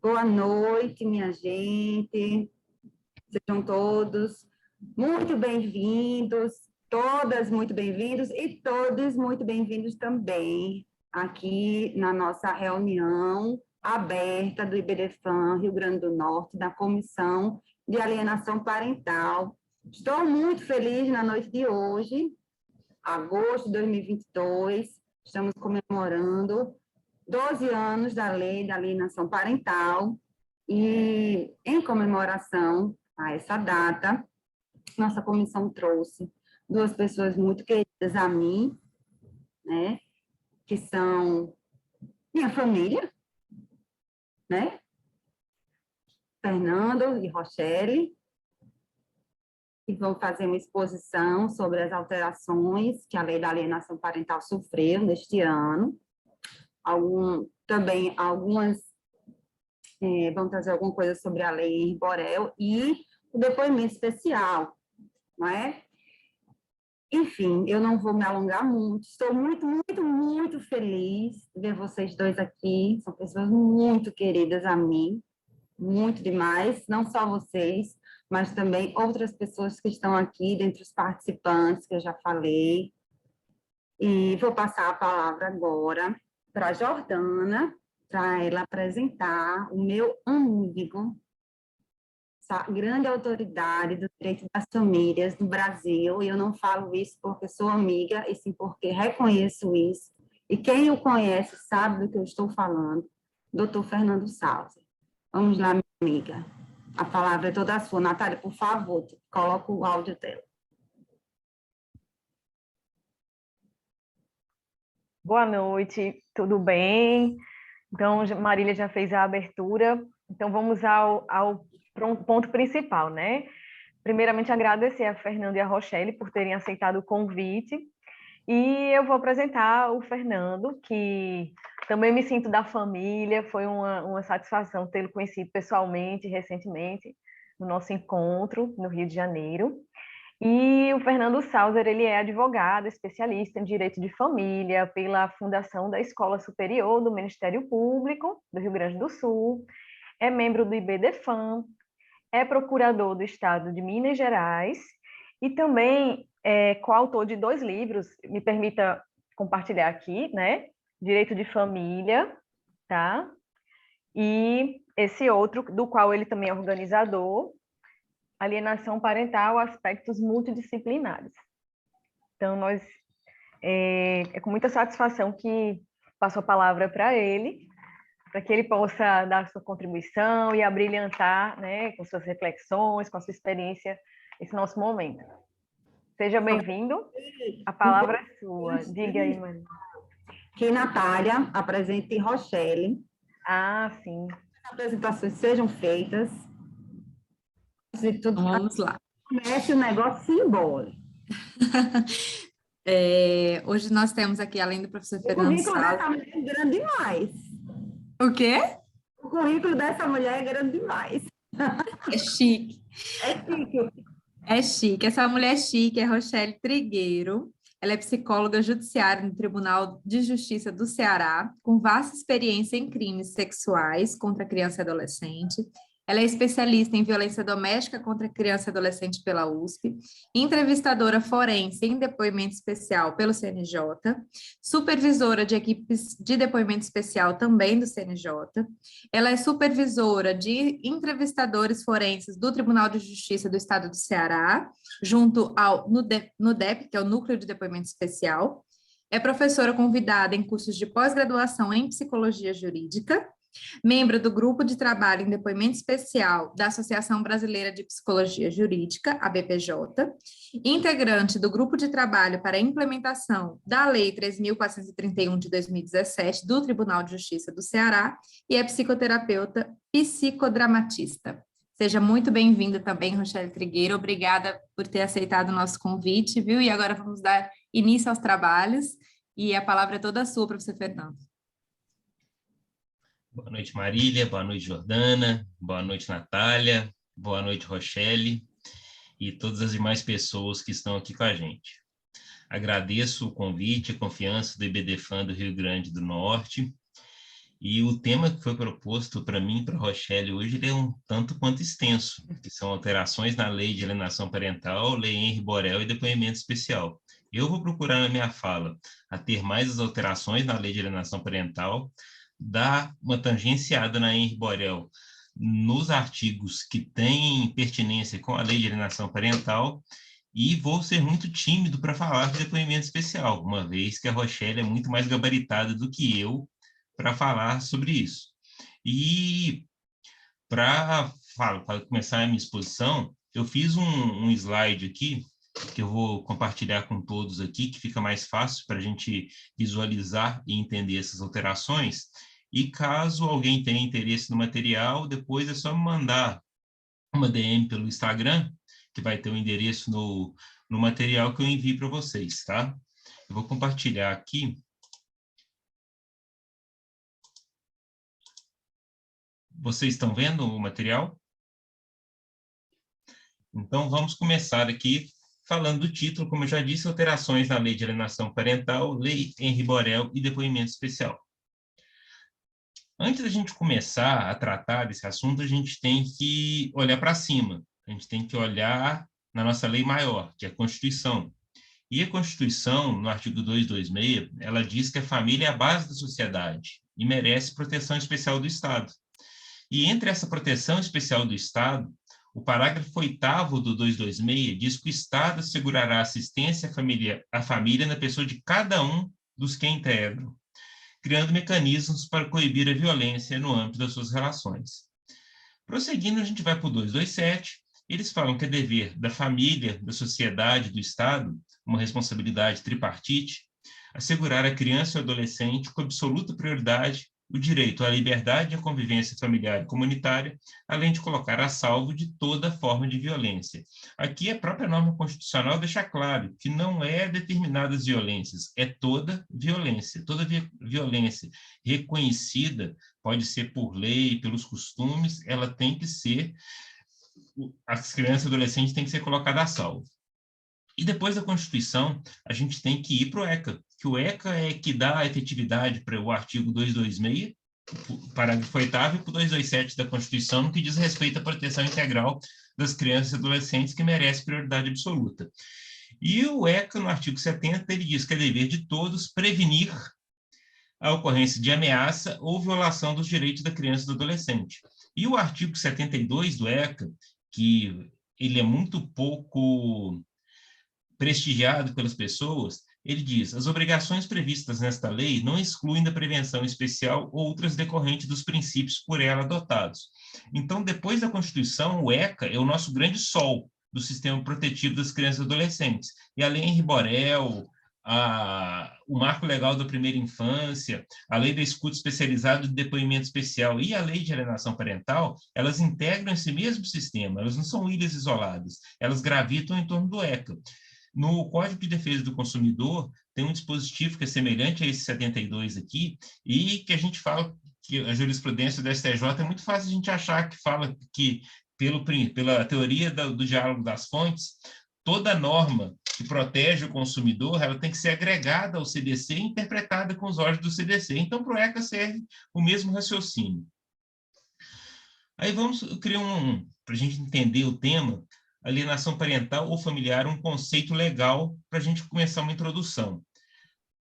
Boa noite, minha gente. Sejam todos muito bem-vindos, todas muito bem-vindos e todos muito bem-vindos também aqui na nossa reunião aberta do IBDFAN Rio Grande do Norte, da Comissão de Alienação Parental. Estou muito feliz na noite de hoje, agosto de 2022, estamos comemorando 12 anos da Lei da Alienação Parental e, em comemoração a essa data, nossa comissão trouxe duas pessoas muito queridas a mim, né, que são minha família, né, Fernando e Rochelle, que vão fazer uma exposição sobre as alterações que a Lei da Alienação Parental sofreu neste ano. Também algumas vão trazer alguma coisa sobre a Lei Henri Borel e o depoimento especial, não é? Enfim, eu não vou me alongar muito, estou muito, muito, muito feliz de ver vocês dois aqui, são pessoas muito queridas a mim, muito demais, não só vocês, mas também outras pessoas que estão aqui, dentre os participantes, que eu já falei. E vou passar a palavra agora para a Jordana, para ela apresentar o meu amigo, essa grande autoridade do direito das famílias no Brasil, e eu não falo isso porque sou amiga, e sim porque reconheço isso, e quem o conhece sabe do que eu estou falando, doutor Fernando Sauser. Vamos lá, minha amiga. A palavra é toda sua. Natália, por favor, coloca o áudio dela. Boa noite, tudo bem? Então, Marília já fez a abertura, então vamos ao ponto principal, né? Primeiramente, agradecer a Fernando e a Rochelle por terem aceitado o convite, e eu vou apresentar o Fernando, que também me sinto da família, foi uma satisfação tê-lo conhecido pessoalmente, recentemente, no nosso encontro no Rio de Janeiro. E o Fernando Sauser, ele é advogado, especialista em direito de família pela Fundação da Escola Superior do Ministério Público do Rio Grande do Sul, é membro do IBDFAN, é procurador do Estado de Minas Gerais e também é coautor de 2 livros, me permita compartilhar aqui, né? Direito de Família, tá? E esse outro, do qual ele também é organizador, Alienação Parental, Aspectos Multidisciplinares. Então, é com muita satisfação que passo a palavra para ele, para que ele possa dar sua contribuição e abrilhantar, né, com suas reflexões, com a sua experiência, esse nosso momento. Seja bem-vindo, a palavra é sua. Diga aí, Maria. Que Natália apresente Rochelle. Ah, sim. As apresentações sejam feitas. Vamos lá. Comece o negócio simbólico. Hoje nós temos aqui, além do professor O Fernando currículo Sauser... dessa mulher é grande demais. O quê? O currículo dessa mulher é grande demais. É chique. É chique. É chique. Essa mulher é chique, é Rochelle Trigueiro. Ela é psicóloga judiciária no Tribunal de Justiça do Ceará, com vasta experiência em crimes sexuais contra criança e adolescente. Ela é especialista em violência doméstica contra criança e adolescente pela USP, entrevistadora forense em depoimento especial pelo CNJ, supervisora de equipes de depoimento especial também do CNJ. Ela é supervisora de entrevistadores forenses do Tribunal de Justiça do Estado do Ceará, junto ao NUDEP, que é o Núcleo de Depoimento Especial. É professora convidada em cursos de pós-graduação em Psicologia Jurídica, membro do Grupo de Trabalho em Depoimento Especial da Associação Brasileira de Psicologia Jurídica, a BPJ, integrante do Grupo de Trabalho para a Implementação da Lei 3.431 de 2017 do Tribunal de Justiça do Ceará e é psicoterapeuta psicodramatista. Seja muito bem-vinda também, Rochelle Trigueiro. Obrigada por ter aceitado o nosso convite, viu? E agora vamos dar início aos trabalhos e a palavra é toda sua, professor Fernando. Boa noite, Marília. Boa noite, Jordana. Boa noite, Natália. Boa noite, Rochelle. E todas as demais pessoas que estão aqui com a gente. Agradeço o convite e a confiança do IBDFAN do Rio Grande do Norte. E o tema que foi proposto para mim, para a Rochelle, hoje, ele é um tanto quanto extenso, que são alterações na lei de alienação parental, lei Henri Borel e depoimento especial. Eu vou procurar na minha fala a ter mais as alterações na lei de alienação parental, dar uma tangenciada na Henri Borel nos artigos que têm pertinência com a lei de alienação parental, e vou ser muito tímido para falar de depoimento especial, uma vez que a Rochelle é muito mais gabaritada do que eu para falar sobre isso. E para começar a minha exposição, eu fiz um slide aqui, que eu vou compartilhar com todos aqui, que fica mais fácil para a gente visualizar e entender essas alterações. E caso alguém tenha interesse no material, depois é só me mandar uma DM pelo Instagram, que vai ter o endereço no material que eu envio para vocês, tá? Eu vou compartilhar aqui. Vocês estão vendo o material? Então, vamos começar aqui falando do título, como eu já disse, alterações na lei de alienação parental, lei Henri Borel e depoimento especial. Antes da gente começar a tratar desse assunto, a gente tem que olhar para cima. A gente tem que olhar na nossa lei maior, que é a Constituição. E a Constituição, no artigo 226, ela diz que a família é a base da sociedade e merece proteção especial do Estado. E entre essa proteção especial do Estado, o parágrafo 8º do 226 diz que o Estado assegurará assistência à família na pessoa de cada um dos que a integram, criando mecanismos para coibir a violência no âmbito das suas relações. Prosseguindo, a gente vai para o 227, eles falam que é dever da família, da sociedade, do Estado, uma responsabilidade tripartite, assegurar à criança e ao adolescente com absoluta prioridade o direito à liberdade e à convivência familiar e comunitária, além de colocar a salvo de toda forma de violência. Aqui a própria norma constitucional deixa claro que não é determinadas violências, é toda violência. Toda violência reconhecida, pode ser por lei, pelos costumes, ela tem que ser, as crianças e adolescentes têm que ser colocadas a salvo. E depois da Constituição, a gente tem que ir para o ECA, que o ECA é que dá a efetividade para o artigo 226, parágrafo 8º, e para o 227 da Constituição, no que diz respeito à proteção integral das crianças e adolescentes, que merece prioridade absoluta. E o ECA, no artigo 70, ele diz que é dever de todos prevenir a ocorrência de ameaça ou violação dos direitos da criança e do adolescente. E o artigo 72 do ECA, que ele é muito pouco prestigiado pelas pessoas, ele diz: as obrigações previstas nesta lei não excluem da prevenção especial outras decorrentes dos princípios por ela adotados. Então, depois da Constituição, o ECA é o nosso grande sol do sistema protetivo das crianças e adolescentes. E a lei Henri Borel, o marco legal da primeira infância, a lei da escuta especializada de depoimento especial e a lei de alienação parental, elas integram esse mesmo sistema, elas não são ilhas isoladas, elas gravitam em torno do ECA. No Código de Defesa do Consumidor, tem um dispositivo que é semelhante a esse 72 aqui, e que a gente fala que a jurisprudência do STJ é muito fácil a gente achar que fala que, pela teoria do diálogo das fontes, toda norma que protege o consumidor, ela tem que ser agregada ao CDC e interpretada com os olhos do CDC. Então, para o ECA serve o mesmo raciocínio. Aí vamos criar para a gente entender o tema, alienação parental ou familiar, um conceito legal para a gente começar uma introdução.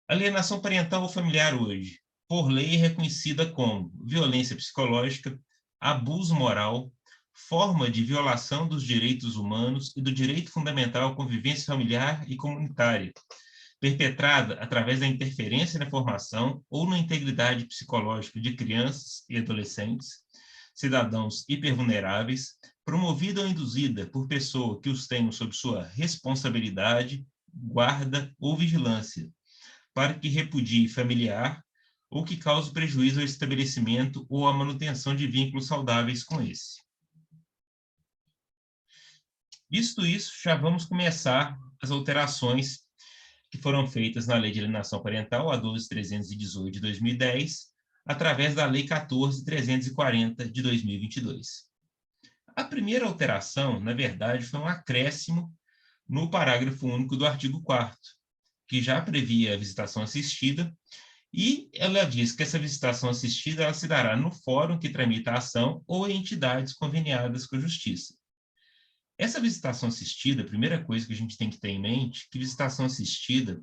Alienação parental ou familiar hoje, por lei, reconhecida como violência psicológica, abuso moral, forma de violação dos direitos humanos e do direito fundamental à convivência familiar e comunitária, perpetrada através da interferência na formação ou na integridade psicológica de crianças e adolescentes, cidadãos hipervulneráveis, promovida ou induzida por pessoa que os tenham sob sua responsabilidade, guarda ou vigilância, para que repudie familiar ou que cause prejuízo ao estabelecimento ou à manutenção de vínculos saudáveis com esse. Visto isso, já vamos começar as alterações que foram feitas na Lei de Alienação Parental, a 12.318 de 2010, através da Lei 14.340 de 2022. A primeira alteração, na verdade, foi um acréscimo no parágrafo único do artigo 4º, que já previa a visitação assistida E ela diz que essa visitação assistida ela se dará no fórum que tramita a ação ou em entidades conveniadas com a Justiça. Essa visitação assistida, a primeira coisa que a gente tem que ter em mente, que visitação assistida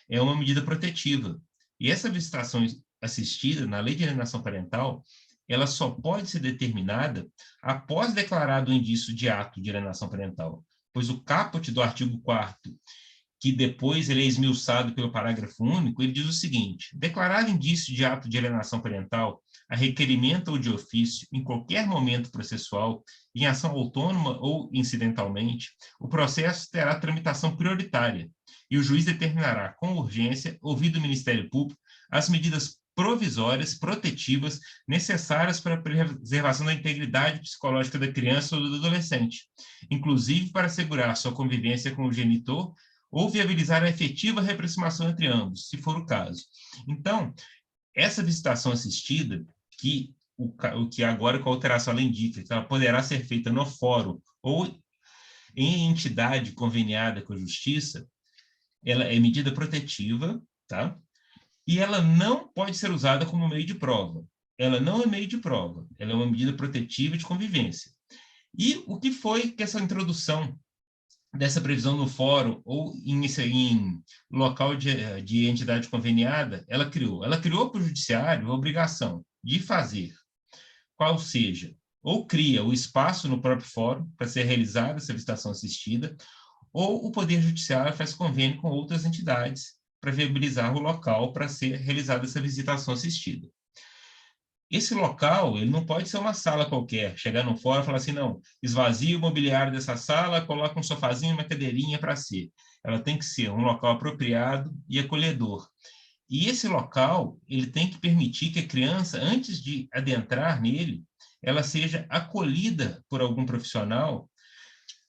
é uma medida protetiva. E essa visitação assistida, na Lei de Alienação Parental, ela só pode ser determinada após declarado o indício de ato de alienação parental, pois o caput do artigo 4º, que depois ele é esmiuçado pelo parágrafo único, ele diz o seguinte: declarado indício de ato de alienação parental, a requerimento ou de ofício, em qualquer momento processual, em ação autônoma ou incidentalmente, o processo terá tramitação prioritária e o juiz determinará com urgência, ouvido o Ministério Público, as medidas provisórias, protetivas, necessárias para a preservação da integridade psicológica da criança ou do adolescente, inclusive para assegurar sua convivência com o genitor ou viabilizar a efetiva reaproximação entre ambos, se for o caso. Então, essa visitação assistida, que o que agora com a alteração ela indica, que ela poderá ser feita no fórum ou em entidade conveniada com a Justiça, ela é medida protetiva, tá? E ela não pode ser usada como meio de prova. Ela não é meio de prova, ela é uma medida protetiva de convivência. E o que foi que essa introdução dessa previsão no fórum ou em local de entidade conveniada, ela criou? Ela criou para o judiciário a obrigação de fazer, qual seja, ou cria o espaço no próprio fórum para ser realizada essa visitação assistida, ou o Poder Judiciário faz convênio com outras entidades para viabilizar o local para ser realizada essa visitação assistida. Esse local, ele não pode ser uma sala qualquer, chegar no fórum e falar assim, não, esvazia o mobiliário dessa sala, coloca um sofazinho, uma cadeirinha para ser. Ela tem que ser um local apropriado e acolhedor. E esse local, ele tem que permitir que a criança, antes de adentrar nele, ela seja acolhida por algum profissional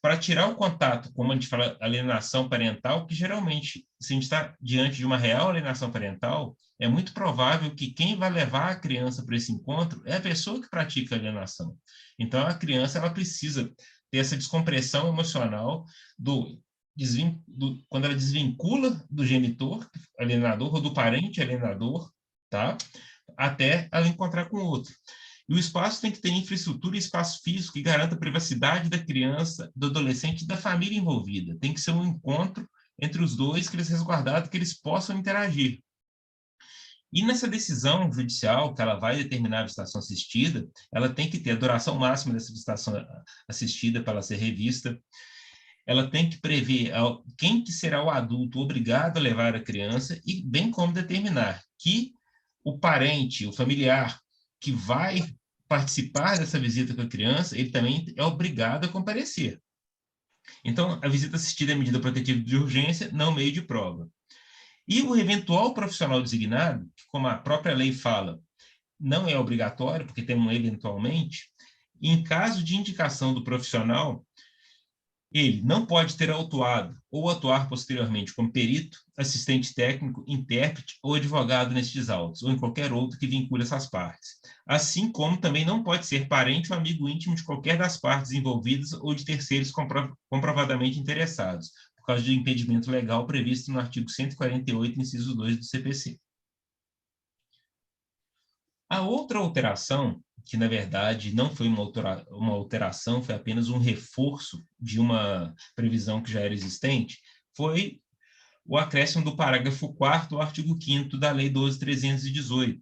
para tirar o contato, como a gente fala, alienação parental, que geralmente, se a gente está diante de uma real alienação parental, é muito provável que quem vai levar a criança para esse encontro é a pessoa que pratica a alienação. Então, a criança ela precisa ter essa descompressão emocional quando ela desvincula do genitor alienador ou do parente alienador, tá? Até ela encontrar com o outro. E o espaço tem que ter infraestrutura e espaço físico que garanta a privacidade da criança, do adolescente e da família envolvida. Tem que ser um encontro entre os dois, que eles resguardados, que eles possam interagir. E nessa decisão judicial, que ela vai determinar a visitação assistida, ela tem que ter a duração máxima dessa visitação assistida para ela ser revista. Ela tem que prever quem que será o adulto obrigado a levar a criança e bem como determinar que o parente, o familiar que vai participar dessa visita com a criança, ele também é obrigado a comparecer. Então, a visita assistida é medida protetiva de urgência, não meio de prova. E o eventual profissional designado, que, como a própria lei fala, não é obrigatório, porque tem um eventualmente, em caso de indicação do profissional, ele não pode ter autuado ou atuar posteriormente como perito, assistente técnico, intérprete ou advogado nestes autos, ou em qualquer outro que vincule essas partes. Assim como também não pode ser parente ou amigo íntimo de qualquer das partes envolvidas ou de terceiros comprovadamente interessados, por causa do impedimento legal previsto no artigo 148, inciso 2 do CPC. A outra alteração, que na verdade não foi uma alteração, foi apenas um reforço de uma previsão que já era existente, foi o acréscimo do parágrafo 4º do artigo 5º da Lei 12.318,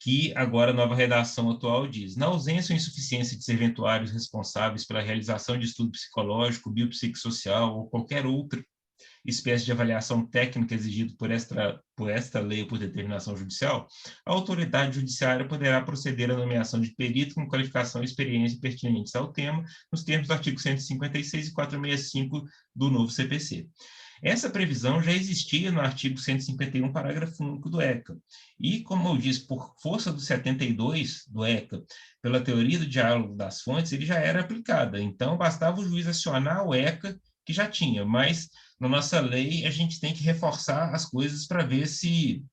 que agora a nova redação atual diz: na ausência ou insuficiência de serventuários responsáveis pela realização de estudo psicológico, biopsicossocial ou qualquer outra espécie de avaliação técnica exigido por esta lei ou por determinação judicial, a autoridade judiciária poderá proceder à nomeação de perito com qualificação e experiência pertinentes ao tema, nos termos do artigo 156 e 465 do novo CPC. Essa previsão já existia no artigo 151, parágrafo único do ECA. E, como eu disse, por força do 72 do ECA, pela teoria do diálogo das fontes, ele já era aplicada. Então, bastava o juiz acionar o ECA, que já tinha, mas na nossa lei a gente tem que reforçar as coisas para ver se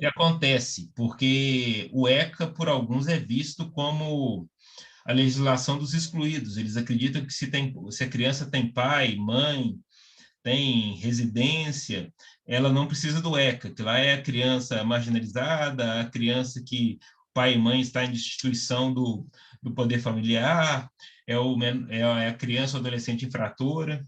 acontece, porque o ECA, por alguns, é visto como a legislação dos excluídos. Eles acreditam que se a criança tem pai, mãe, tem residência, ela não precisa do ECA, que lá é a criança marginalizada, a criança que pai e mãe está em destituição do poder familiar, é a criança ou adolescente infratora.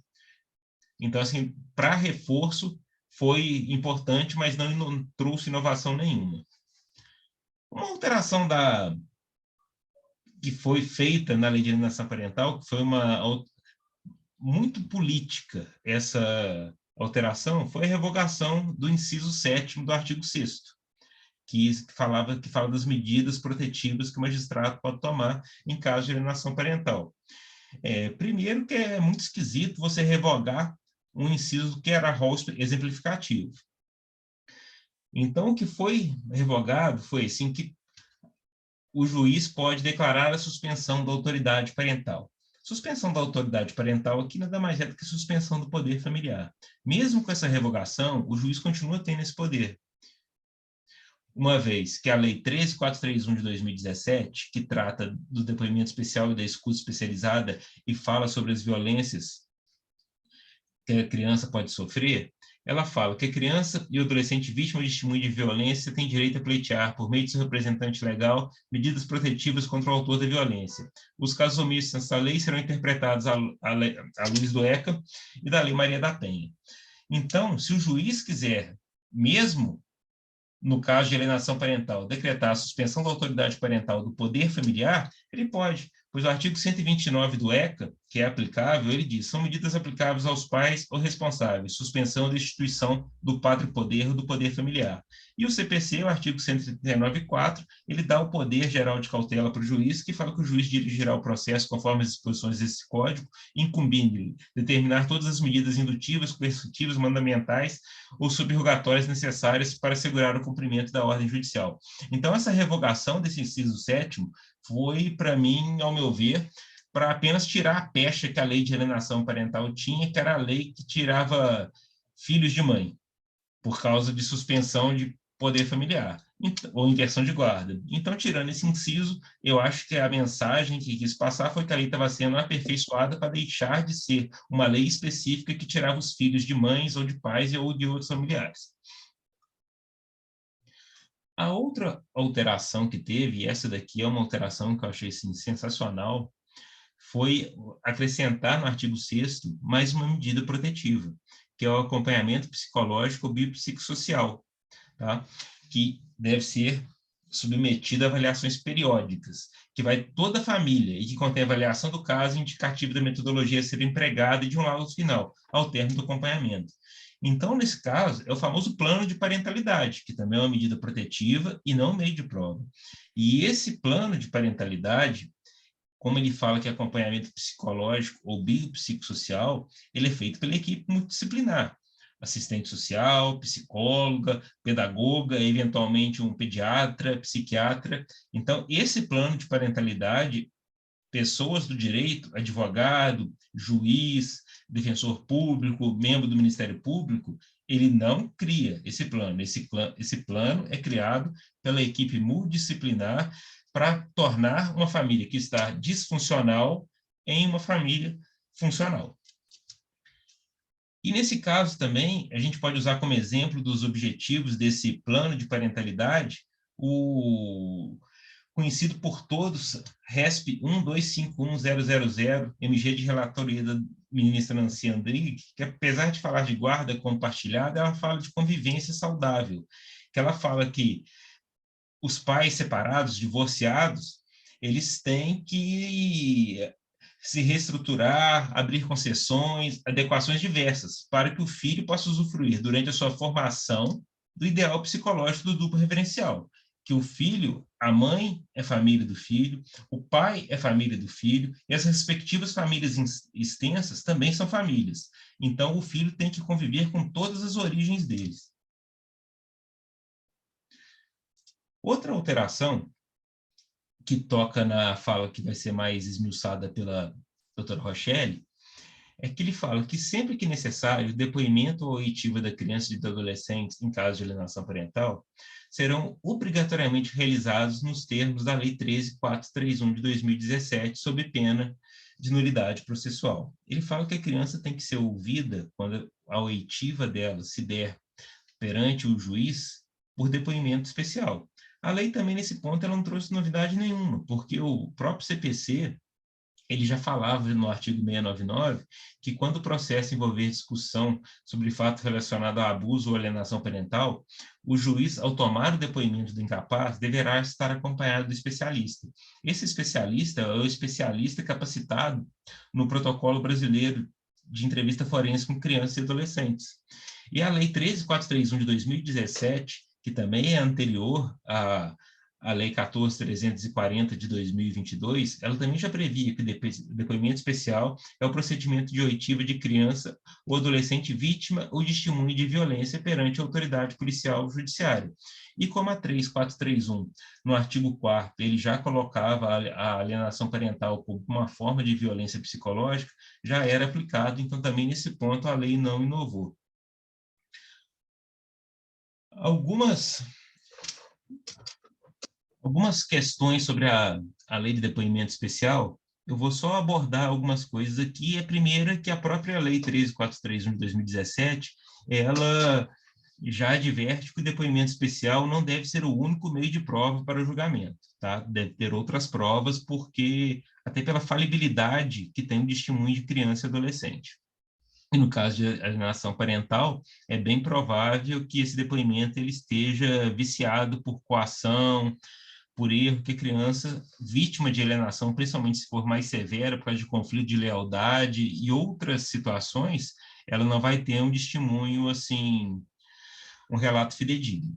Então, assim, para reforço foi importante, mas não trouxe inovação nenhuma. Uma alteração que foi feita na lei de alienação parental, que foi muito política, essa alteração, foi a revogação do inciso 7º do artigo 6º, que fala das medidas protetivas que o magistrado pode tomar em caso de alienação parental. Primeiro que é muito esquisito você revogar um inciso que era rol exemplificativo. Então, o que foi revogado foi assim que o juiz pode declarar a suspensão da autoridade parental. Suspensão da autoridade parental aqui nada mais é do que suspensão do poder familiar. Mesmo com essa revogação, o juiz continua tendo esse poder. Uma vez que a Lei 13.431 de 2017, que trata do depoimento especial e da escuta especializada e fala sobre as violências que a criança pode sofrer, ela fala que a criança e o adolescente vítima de testemunho de violência tem direito a pleitear, por meio de seu representante legal, medidas protetivas contra o autor da violência. Os casos omissos nessa lei serão interpretados à luz do ECA e da Lei Maria da Penha. Então, se o juiz quiser, mesmo no caso de alienação parental, decretar a suspensão da autoridade parental do poder familiar, ele pode, pois o artigo 129 do ECA, que é aplicável, ele diz, são medidas aplicáveis aos pais ou responsáveis, suspensão da instituição do pátrio-poder ou do poder familiar. E o CPC, o artigo 139.4, ele dá o poder geral de cautela para o juiz, que fala que o juiz dirigirá o processo conforme as disposições desse código, incumbindo-lhe determinar todas as medidas indutivas, coercitivas, mandamentais ou subrogatórias necessárias para assegurar o cumprimento da ordem judicial. Então, essa revogação desse inciso 7º foi, para mim, ao meu ver, para apenas tirar a pecha que a lei de alienação parental tinha, que era a lei que tirava filhos de mãe, por causa de suspensão de poder familiar, ou inversão de guarda. Então, tirando esse inciso, eu acho que a mensagem que quis passar foi que a lei estava sendo aperfeiçoada para deixar de ser uma lei específica que tirava os filhos de mães ou de pais ou de outros familiares. A outra alteração que teve, e essa daqui é uma alteração que eu achei assim, sensacional, foi acrescentar no artigo 6º mais uma medida protetiva, que é o acompanhamento psicológico ou biopsicossocial, tá? Que deve ser submetido a avaliações periódicas, que vai toda a família e que contém avaliação do caso indicativa da metodologia a ser empregada e de um laudo final, ao término do acompanhamento. Então, nesse caso, é o famoso plano de parentalidade, que também é uma medida protetiva e não meio de prova. E esse plano de parentalidade, como ele fala que é acompanhamento psicológico ou biopsicossocial, ele é feito pela equipe multidisciplinar, assistente social, psicóloga, pedagoga, eventualmente um pediatra, psiquiatra. Então, esse plano de parentalidade, pessoas do direito, advogado, juiz, defensor público, membro do Ministério Público, ele não cria esse plano. Esse plano é criado pela equipe multidisciplinar para tornar uma família que está disfuncional em uma família funcional. E nesse caso também, a gente pode usar como exemplo dos objetivos desse plano de parentalidade o conhecido por todos, RESP 1251000, MG de relatoria da ministra Nancy Andrighi, que apesar de falar de guarda compartilhada, ela fala de convivência saudável, que ela fala que os pais separados, divorciados, eles têm que se reestruturar, abrir concessões, adequações diversas, para que o filho possa usufruir, durante a sua formação, do ideal psicológico do duplo referencial, que o filho, a mãe é família do filho, o pai é família do filho, e as respectivas famílias extensas também são famílias. Então, o filho tem que conviver com todas as origens deles. Outra alteração que toca na fala que vai ser mais esmiuçada pela doutora Rochelle, é que ele fala que sempre que necessário, o depoimento ou oitiva da criança e do adolescente em caso de alienação parental serão obrigatoriamente realizados nos termos da Lei 13.431 de 2017, sob pena de nulidade processual. Ele fala que a criança tem que ser ouvida quando a oitiva dela se der perante o juiz por depoimento especial. A lei também, nesse ponto, ela não trouxe novidade nenhuma, porque o próprio CPC, ele já falava no artigo 699 que quando o processo envolver discussão sobre fato relacionado a abuso ou alienação parental, o juiz, ao tomar o depoimento do incapaz, deverá estar acompanhado do especialista. Esse especialista é o especialista capacitado no protocolo brasileiro de entrevista forense com crianças e adolescentes. E a Lei 13.431 de 2017, que também é anterior a Lei 14.340 de 2022, ela também já previa que o depoimento especial é o procedimento de oitiva de criança ou adolescente vítima ou testemunha de violência perante a autoridade policial ou judiciária. E como a 3.431, no artigo 4º, ele já colocava a alienação parental como uma forma de violência psicológica, já era aplicado, então também nesse ponto a lei não inovou. Algumas questões sobre a lei de depoimento especial, eu vou só abordar algumas coisas aqui. A primeira é que a própria lei 13.431 de 2017, ela já adverte que o depoimento especial não deve ser o único meio de prova para o julgamento, tá? Deve ter outras provas, porque até pela falibilidade que tem o testemunho de criança e adolescente. E no caso de alienação parental, é bem provável que esse depoimento ele esteja viciado por coação, por erro, que a criança vítima de alienação, principalmente se for mais severa, por causa de conflito de lealdade e outras situações, ela não vai ter um testemunho, assim, um relato fidedigno.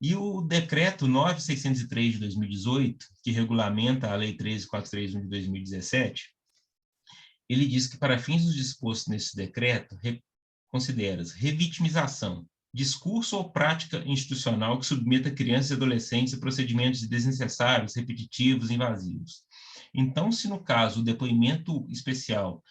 E o decreto 9.603 de 2018, que regulamenta a lei 13.431 de 2017, ele diz que para fins dos dispostos nesse decreto, considera-se revitimização, discurso ou prática institucional que submeta crianças e adolescentes a procedimentos desnecessários, repetitivos, invasivos. Então, se no caso o depoimento especial,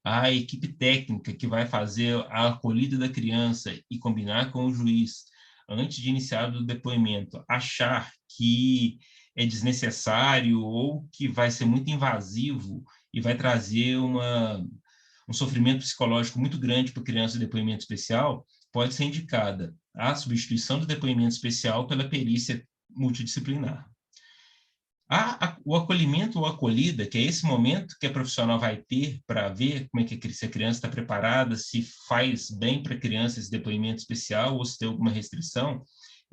a equipe técnica que vai fazer a acolhida da criança e combinar com o juiz, antes de iniciar o depoimento, achar que é desnecessário ou que vai ser muito invasivo e vai trazer um sofrimento psicológico muito grande para a criança do depoimento especial, pode ser indicada a substituição do depoimento especial pela perícia multidisciplinar. O acolhimento ou acolhida, que é esse momento que a profissional vai ter para ver como é que se a criança está preparada, se faz bem para a criança esse depoimento especial ou se tem alguma restrição,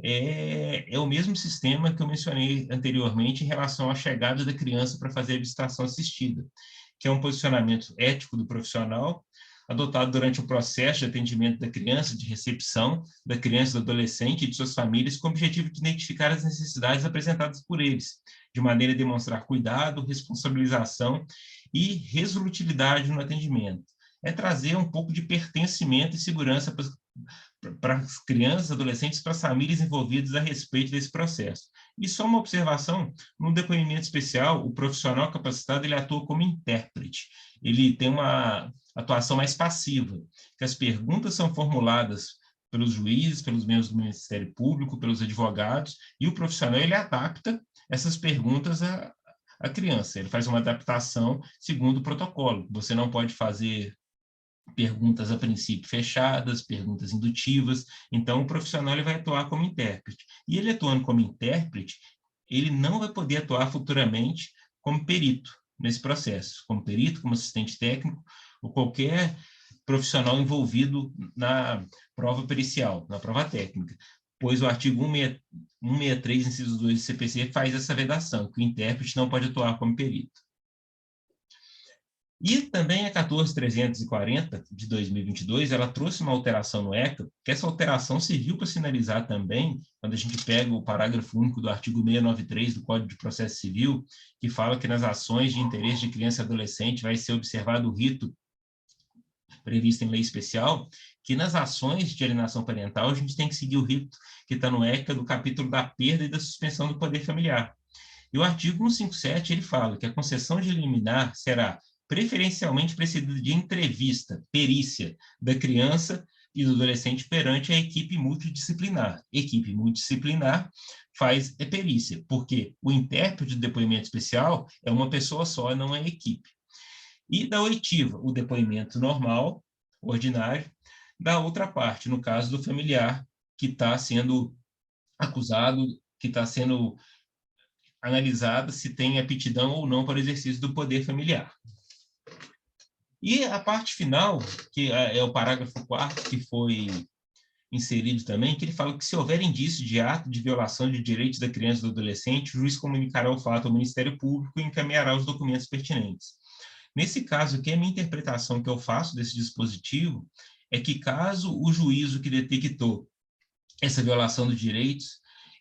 é o mesmo sistema que eu mencionei anteriormente em relação à chegada da criança para fazer a visitação assistida, que é um posicionamento ético do profissional, adotado durante o processo de atendimento da criança, de recepção da criança e do adolescente e de suas famílias, com o objetivo de identificar as necessidades apresentadas por eles, de maneira a demonstrar cuidado, responsabilização e resolutividade no atendimento. É trazer um pouco de pertencimento e segurança para as crianças, adolescentes, para as famílias envolvidas a respeito desse processo. E só uma observação, no depoimento especial, o profissional capacitado ele atua como intérprete. Ele tem uma atuação mais passiva, que as perguntas são formuladas pelos juízes, pelos membros do Ministério Público, pelos advogados, e o profissional ele adapta essas perguntas à criança. Ele faz uma adaptação segundo o protocolo. Você não pode fazer perguntas a princípio fechadas, perguntas indutivas, então o profissional ele vai atuar como intérprete. E ele atuando como intérprete, ele não vai poder atuar futuramente como perito nesse processo, como perito, como assistente técnico, ou qualquer profissional envolvido na prova pericial, na prova técnica, pois o artigo 163, inciso 2 do CPC, faz essa vedação, que o intérprete não pode atuar como perito. E também a 14.340, de 2022, ela trouxe uma alteração no ECA, que essa alteração serviu para sinalizar também, quando a gente pega o parágrafo único do artigo 693 do Código de Processo Civil, que fala que nas ações de interesse de criança e adolescente vai ser observado o rito previsto em lei especial, que nas ações de alienação parental a gente tem que seguir o rito que está no ECA do capítulo da perda e da suspensão do poder familiar. E o artigo 157, ele fala que a concessão de liminar será preferencialmente precedida de entrevista, perícia da criança e do adolescente perante a equipe multidisciplinar. Equipe multidisciplinar faz perícia, porque o intérprete do depoimento especial é uma pessoa só, não é equipe. E da oitiva, o depoimento normal, ordinário, da outra parte, no caso do familiar, que está sendo acusado, que está sendo analisada se tem aptidão ou não para o exercício do poder familiar. E a parte final, que é o parágrafo 4º, que foi inserido também, que ele fala que se houver indício de ato de violação de direitos da criança ou do adolescente, o juiz comunicará o fato ao Ministério Público e encaminhará os documentos pertinentes. Nesse caso aqui, a minha interpretação que eu faço desse dispositivo é que caso o juízo que detectou essa violação dos direitos,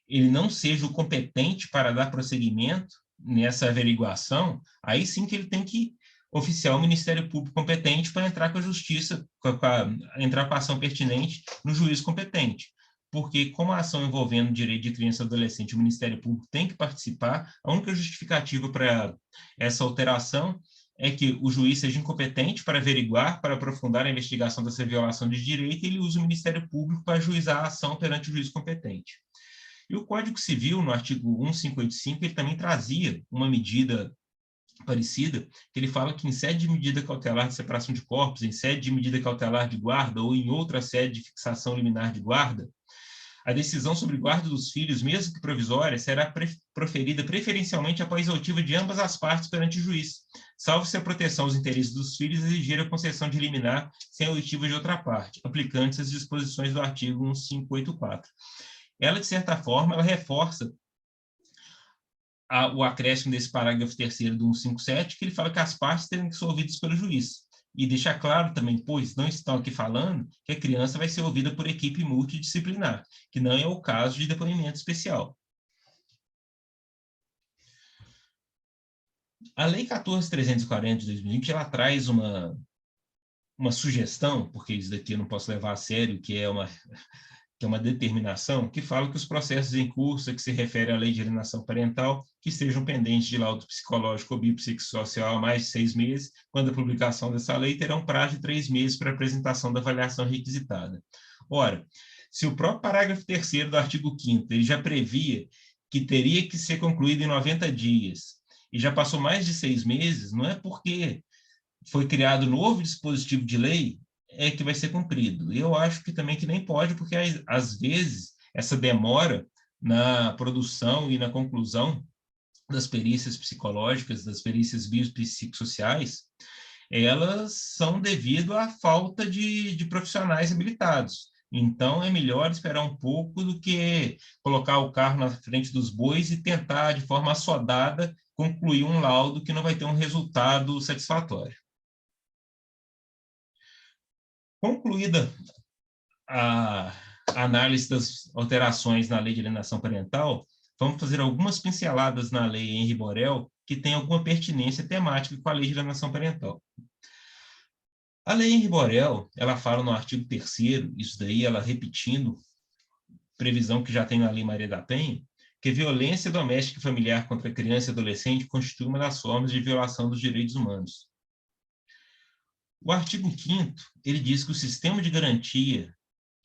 ele não seja o competente para dar prosseguimento nessa averiguação, aí sim que ele tem que oficiar o Ministério Público competente para entrar com a justiça, entrar com a ação pertinente no juízo competente. Porque, como a ação envolvendo direito de criança e adolescente, o Ministério Público tem que participar, a única justificativa para essa alteração é que o juiz seja incompetente para averiguar, para aprofundar a investigação dessa violação de direito, e ele usa o Ministério Público para ajuizar a ação perante o juiz competente. E o Código Civil, no artigo 1585, ele também trazia uma medida parecida, que ele fala que em sede de medida cautelar de separação de corpos, em sede de medida cautelar de guarda ou em outra sede de fixação liminar de guarda, a decisão sobre guarda dos filhos, mesmo que provisória, será proferida preferencialmente após a oitiva de ambas as partes perante o juiz, salvo se a proteção aos interesses dos filhos exigir a concessão de liminar sem a oitiva de outra parte, aplicando-se as disposições do artigo 1584. Ela, de certa forma, ela reforça o acréscimo desse parágrafo 3º do 157, que ele fala que as partes terem que ser ouvidas pelo juiz. E deixa claro também, pois não estão aqui falando que a criança vai ser ouvida por equipe multidisciplinar, que não é o caso de depoimento especial. A Lei 14.340 de 2020, ela traz uma sugestão, porque isso daqui eu não posso levar a sério, que é uma determinação que fala que os processos em curso que se refere à lei de alienação parental que estejam pendentes de laudo psicológico ou biopsicossocial há mais de 6 meses, quando a publicação dessa lei, terão prazo de 3 meses para apresentação da avaliação requisitada. Ora, se o próprio parágrafo 3º do artigo 5º ele já previa que teria que ser concluído em 90 dias e já passou mais de 6 meses, não é porque foi criado novo dispositivo de lei é que vai ser cumprido. Eu acho que também que nem pode, porque às vezes essa demora na produção e na conclusão das perícias psicológicas, das perícias biopsicossociais, elas são devido à falta de profissionais habilitados. Então, é melhor esperar um pouco do que colocar o carro na frente dos bois e tentar, de forma assodada, concluir um laudo que não vai ter um resultado satisfatório. Concluída a análise das alterações na lei de alienação parental, vamos fazer algumas pinceladas na lei Henri Borel, que tem alguma pertinência temática com a lei de alienação parental. A lei Henri Borel, ela fala no artigo 3º, isso daí ela repetindo, previsão que já tem na lei Maria da Penha, que violência doméstica e familiar contra criança e adolescente constitui uma das formas de violação dos direitos humanos. O artigo 5º, ele diz que o sistema de garantia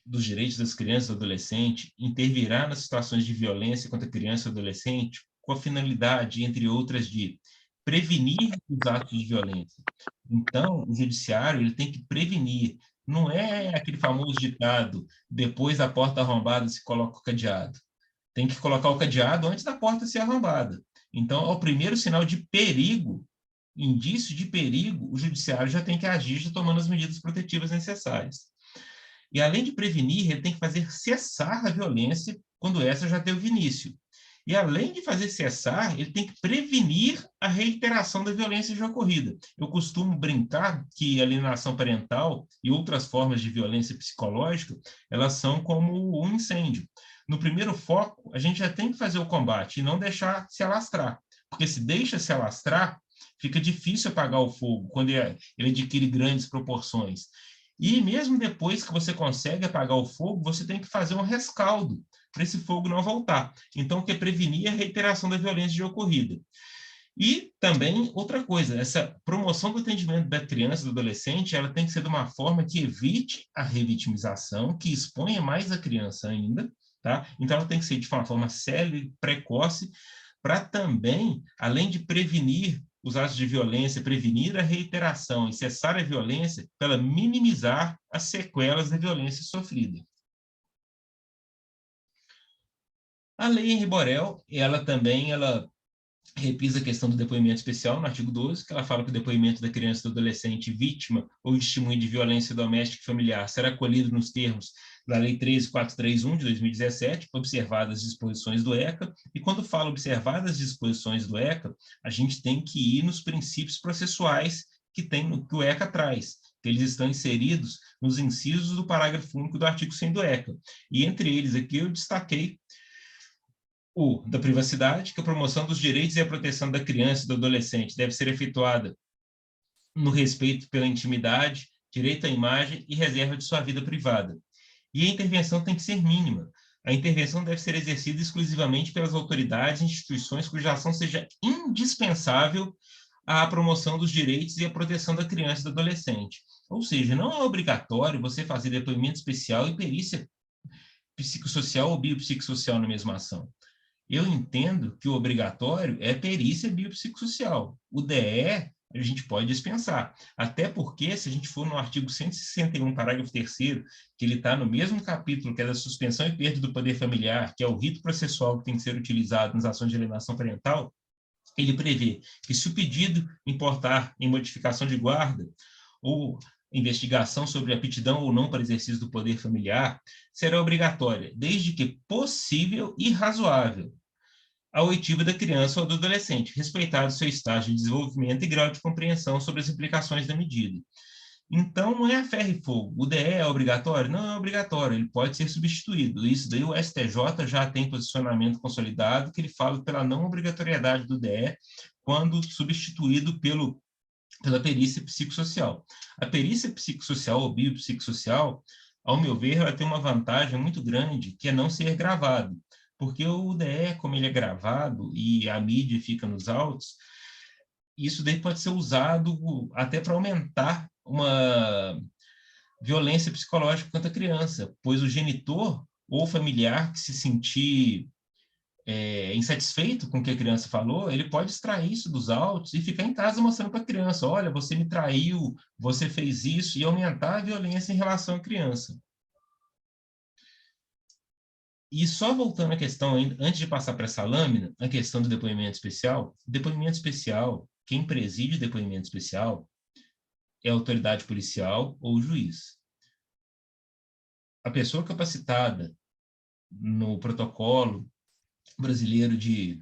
dos direitos das crianças e adolescentes intervirá nas situações de violência contra criança e adolescente com a finalidade, entre outras, de prevenir os atos de violência. Então, o judiciário ele tem que prevenir. Não é aquele famoso ditado, depois da porta arrombada se coloca o cadeado. Tem que colocar o cadeado antes da porta ser arrombada. Então, ao primeiro sinal de perigo, indício de perigo, o judiciário já tem que agir, já tomando as medidas protetivas necessárias. E, além de prevenir, ele tem que fazer cessar a violência quando essa já teve início. E, além de fazer cessar, ele tem que prevenir a reiteração da violência já ocorrida. Eu costumo brincar que a alienação parental e outras formas de violência psicológica, elas são como um incêndio. No primeiro foco, a gente já tem que fazer o combate e não deixar se alastrar. Porque se deixa se alastrar, fica difícil apagar o fogo quando ele adquire grandes proporções. E mesmo depois que você consegue apagar o fogo, você tem que fazer um rescaldo para esse fogo não voltar. Então, o que é prevenir a reiteração da violência já ocorrida. E também, outra coisa, essa promoção do atendimento da criança e do adolescente, ela tem que ser de uma forma que evite a revitimização, que exponha mais a criança ainda, tá? Então, ela tem que ser de uma forma séria e precoce, para também, além de prevenir os atos de violência, prevenir a reiteração e cessar a violência, para minimizar as sequelas da violência sofrida. A lei Henri Borel, ela repisa a questão do depoimento especial no artigo 12, que ela fala que o depoimento da criança ou do adolescente vítima ou testemunha de violência doméstica e familiar será acolhido nos termos da Lei 13.431, de 2017, observadas as disposições do ECA, e quando fala observadas as disposições do ECA, a gente tem que ir nos princípios processuais que o ECA traz, que eles estão inseridos nos incisos do parágrafo único do artigo 100 do ECA. E entre eles aqui eu destaquei o da privacidade, que a promoção dos direitos e a proteção da criança e do adolescente deve ser efetuada no respeito pela intimidade, direito à imagem e reserva de sua vida privada. E a intervenção tem que ser mínima. A intervenção deve ser exercida exclusivamente pelas autoridades e instituições cuja ação seja indispensável à promoção dos direitos e à proteção da criança e do adolescente. Ou seja, não é obrigatório você fazer depoimento especial e perícia psicossocial ou biopsicossocial na mesma ação. Eu entendo que o obrigatório é perícia biopsicossocial. O DE, a gente pode dispensar. Até porque, se a gente for no artigo 161, parágrafo 3º, que ele está no mesmo capítulo, que é da suspensão e perda do poder familiar, que é o rito processual que tem que ser utilizado nas ações de alienação parental, ele prevê que se o pedido importar em modificação de guarda ou investigação sobre aptidão ou não para exercício do poder familiar, será obrigatória, desde que possível e razoável, a oitiva da criança ou do adolescente, respeitado seu estágio de desenvolvimento e grau de compreensão sobre as implicações da medida. Então, não é a ferro e fogo. O DE é obrigatório? Não é obrigatório, ele pode ser substituído. Isso daí o STJ já tem posicionamento consolidado, que ele fala pela não obrigatoriedade do DE quando substituído pela perícia psicossocial. A perícia psicossocial ou biopsicossocial, ao meu ver, ela tem uma vantagem muito grande, que é não ser gravado. Porque o DE, como ele é gravado e a mídia fica nos autos, isso daí pode ser usado até para aumentar uma violência psicológica contra a criança, pois o genitor ou familiar que se sentir insatisfeito com o que a criança falou, ele pode extrair isso dos autos e ficar em casa mostrando para a criança, olha, você me traiu, você fez isso, e aumentar a violência em relação à criança. E só voltando à questão, antes de passar para essa lâmina, a questão do depoimento especial, quem preside o depoimento especial é a autoridade policial ou o juiz. A pessoa capacitada no protocolo brasileiro de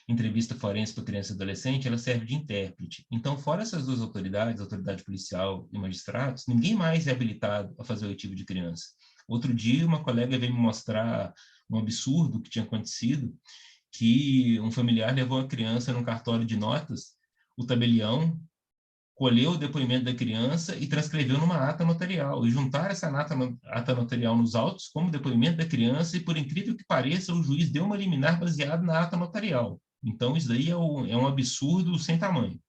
entrevista forense para criança e adolescente, ela serve de intérprete. Então, fora essas duas autoridades, autoridade policial e magistrados, ninguém mais é habilitado a fazer o oitivo de criança. Outro dia, uma colega veio me mostrar um absurdo que tinha acontecido, que um familiar levou a criança num cartório de notas, o tabelião colheu o depoimento da criança e transcreveu numa ata notarial, e juntaram essa ata notarial nos autos como depoimento da criança, e por incrível que pareça, o juiz deu uma liminar baseada na ata notarial. Então, isso daí é um absurdo sem tamanho.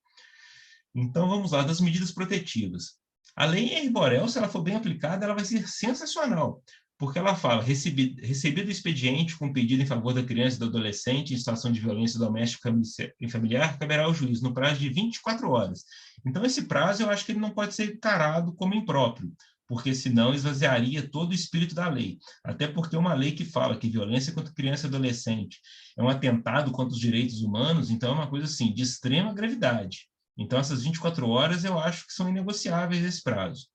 Então, vamos lá, das medidas protetivas. A lei Henri Borel, se ela for bem aplicada, ela vai ser sensacional, porque ela fala, recebido o expediente com pedido em favor da criança e do adolescente em situação de violência doméstica e familiar, caberá ao juiz no prazo de 24 horas. Então, esse prazo, eu acho que ele não pode ser encarado como impróprio, porque senão esvaziaria todo o espírito da lei. Até porque uma lei que fala que violência contra criança e adolescente é um atentado contra os direitos humanos, então é uma coisa assim, de extrema gravidade. Então, essas 24 horas eu acho que são inegociáveis esse prazo.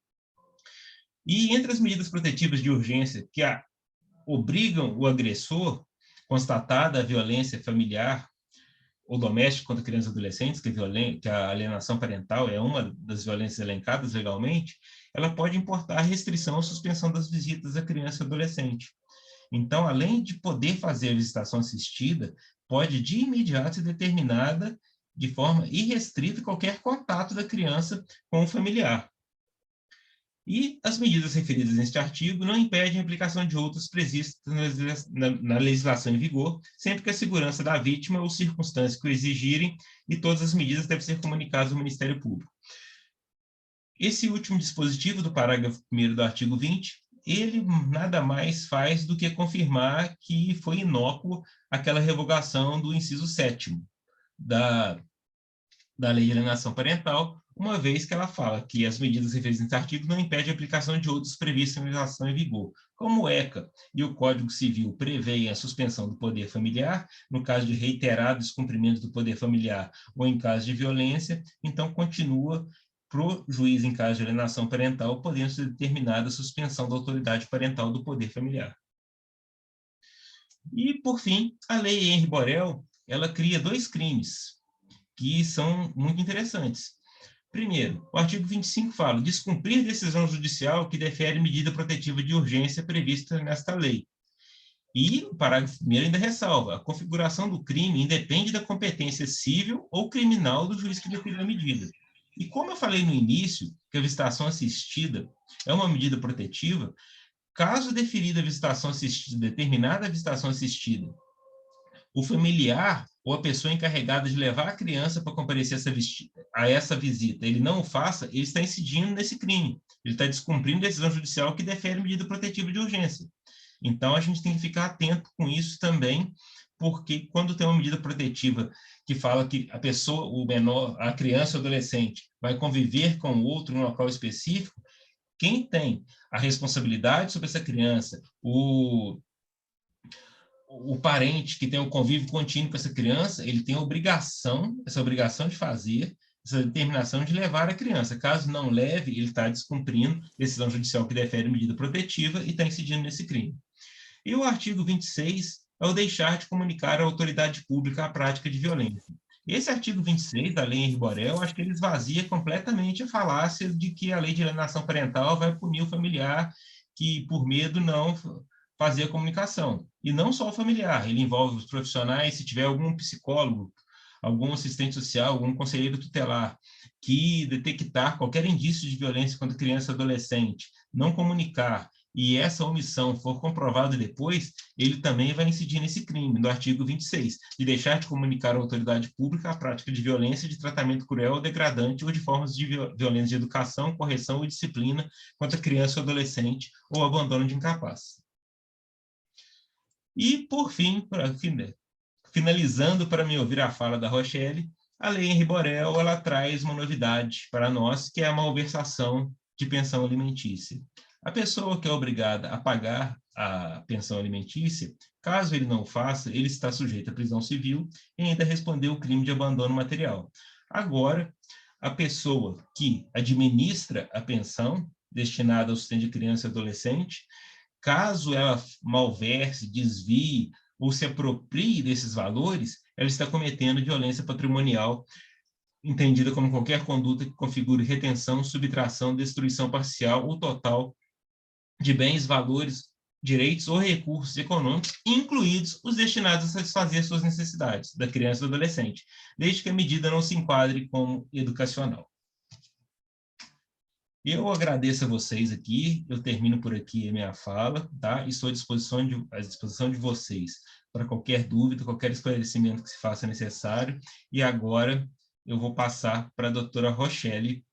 E entre as medidas protetivas de urgência que obrigam o agressor, constatada a violência familiar ou doméstica contra crianças e adolescentes, que a alienação parental é uma das violências elencadas legalmente, ela pode importar restrição ou suspensão das visitas à criança e adolescente. Então, além de poder fazer a visitação assistida, pode de imediato ser determinada de forma irrestrita qualquer contato da criança com o familiar. E as medidas referidas neste artigo não impedem a aplicação de outras previstas na legislação em vigor, sempre que a segurança da vítima ou circunstâncias que o exigirem, e todas as medidas devem ser comunicadas ao Ministério Público. Esse último dispositivo do parágrafo 1º do artigo 20, ele nada mais faz do que confirmar que foi inócuo aquela revogação do inciso 7º da Lei de Alienação Parental, uma vez que ela fala que as medidas referidas nesse artigo não impedem a aplicação de outros previstos em legislação em vigor, como o ECA e o Código Civil prevêem a suspensão do poder familiar, no caso de reiterado descumprimento do poder familiar ou em caso de violência, então continua para o juiz, em caso de alienação parental, podendo ser determinada a suspensão da autoridade parental do poder familiar. E, por fim, a Lei Henri Borel, ela cria 2 crimes que são muito interessantes. Primeiro, o artigo 25 fala: descumprir decisão judicial que defere medida protetiva de urgência prevista nesta lei. E o parágrafo 1º ainda ressalva: a configuração do crime independe da competência civil ou criminal do juiz que deferiu a medida. E como eu falei no início, que a visitação assistida é uma medida protetiva, caso deferida a visitação assistida, determinada a visitação assistida, o familiar ou a pessoa encarregada de levar a criança para comparecer a essa visita, ele não o faça, ele está incidindo nesse crime. Ele está descumprindo decisão judicial que defere medida protetiva de urgência. Então, a gente tem que ficar atento com isso também, porque quando tem uma medida protetiva que fala que a pessoa, o menor, a criança ou adolescente, vai conviver com o outro em um local específico, quem tem a responsabilidade sobre essa criança, o parente que tem o convívio contínuo com essa criança, ele tem essa obrigação de fazer, essa determinação de levar a criança. Caso não leve, ele está descumprindo decisão judicial que defere medida protetiva e está incidindo nesse crime. E o artigo 26 é o deixar de comunicar à autoridade pública a prática de violência. Esse artigo 26 da Lei Henri Borel, acho que ele esvazia completamente a falácia de que a lei de alienação parental vai punir o familiar que, por medo, não fazer a comunicação. E não só o familiar, ele envolve os profissionais, se tiver algum psicólogo, algum assistente social, algum conselheiro tutelar, que detectar qualquer indício de violência contra criança e adolescente, não comunicar, e essa omissão for comprovada depois, ele também vai incidir nesse crime, no artigo 26, de deixar de comunicar à autoridade pública a prática de violência, de tratamento cruel ou degradante, ou de formas de violência de educação, correção ou disciplina contra criança ou adolescente, ou abandono de incapaz. E, por fim, finalizando para me ouvir a fala da Rochelle, a Lei Henri Borel, ela traz uma novidade para nós, que é a malversação de pensão alimentícia. A pessoa que é obrigada a pagar a pensão alimentícia, caso ele não o faça, ele está sujeito à prisão civil e ainda respondeu o crime de abandono material. Agora, a pessoa que administra a pensão destinada ao sustento de criança e adolescente, caso ela malverse, desvie ou se aproprie desses valores, ela está cometendo violência patrimonial, entendida como qualquer conduta que configure retenção, subtração, destruição parcial ou total de bens, valores, direitos ou recursos econômicos, incluídos os destinados a satisfazer suas necessidades da criança e do adolescente, desde que a medida não se enquadre como educacional. Eu agradeço a vocês aqui, eu termino por aqui a minha fala, tá? E estou à disposição de vocês para qualquer dúvida, qualquer esclarecimento que se faça necessário. E agora eu vou passar para a doutora Rochelle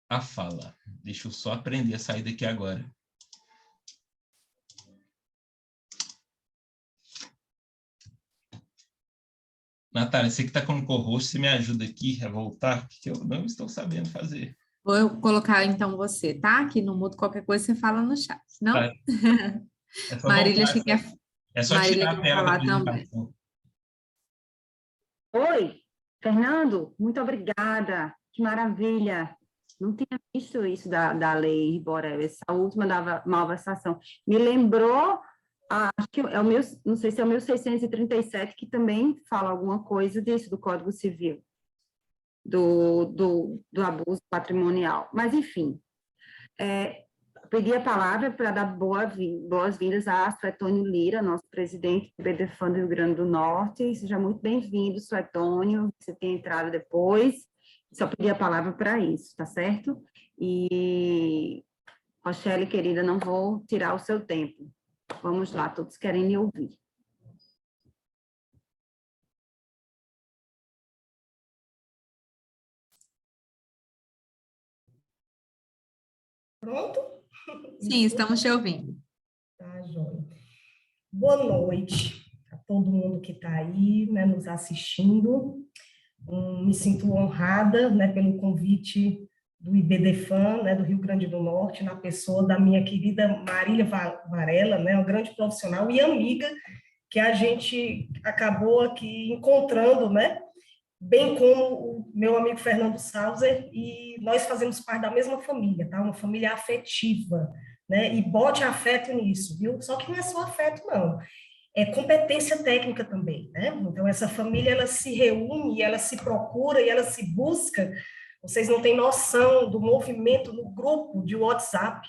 a fala. Deixa eu só aprender a sair daqui agora. Natália, você que está como co-host, você me ajuda aqui a voltar, porque eu não estou sabendo fazer. Vou colocar, então, você, tá? Aqui no mudo, qualquer coisa você fala no chat, não? Tá. É só Marília, voltar, acho que quer, é só Marília tirar a quer tela da falar também. apresentação. Oi, Fernando, muito obrigada. Que maravilha. Não tinha visto isso da lei Borel, essa última da malversação. Me lembrou, acho que é o meu, não sei se é o 1637, que também fala alguma coisa disso, do Código Civil, do abuso patrimonial. Mas, enfim, pedi a palavra para dar boas-vindas a Suetônio Lira, nosso presidente do BDFAN do Rio Grande do Norte. Seja muito bem-vindo, Suetônio. Você tem entrado depois. Só pedi a palavra para isso, tá certo? E, Rochelle, querida, não vou tirar o seu tempo. Vamos lá, todos querem me ouvir. Pronto? Sim, estamos te ouvindo. Tá, joia. Boa noite a todo mundo que está aí, né, nos assistindo. Me sinto honrada, né, pelo convite do IBDFAN, né, do Rio Grande do Norte, na pessoa da minha querida Marília Varela, né, uma grande profissional e amiga, que a gente acabou aqui encontrando, né, bem como o meu amigo Fernando Sauser, e nós fazemos parte da mesma família, tá? Uma família afetiva, né? E bote afeto nisso, viu? Só que não é só afeto, não. É competência técnica também, né? Então, essa família, ela se reúne, ela se procura e ela se busca. Vocês não têm noção do movimento no grupo de WhatsApp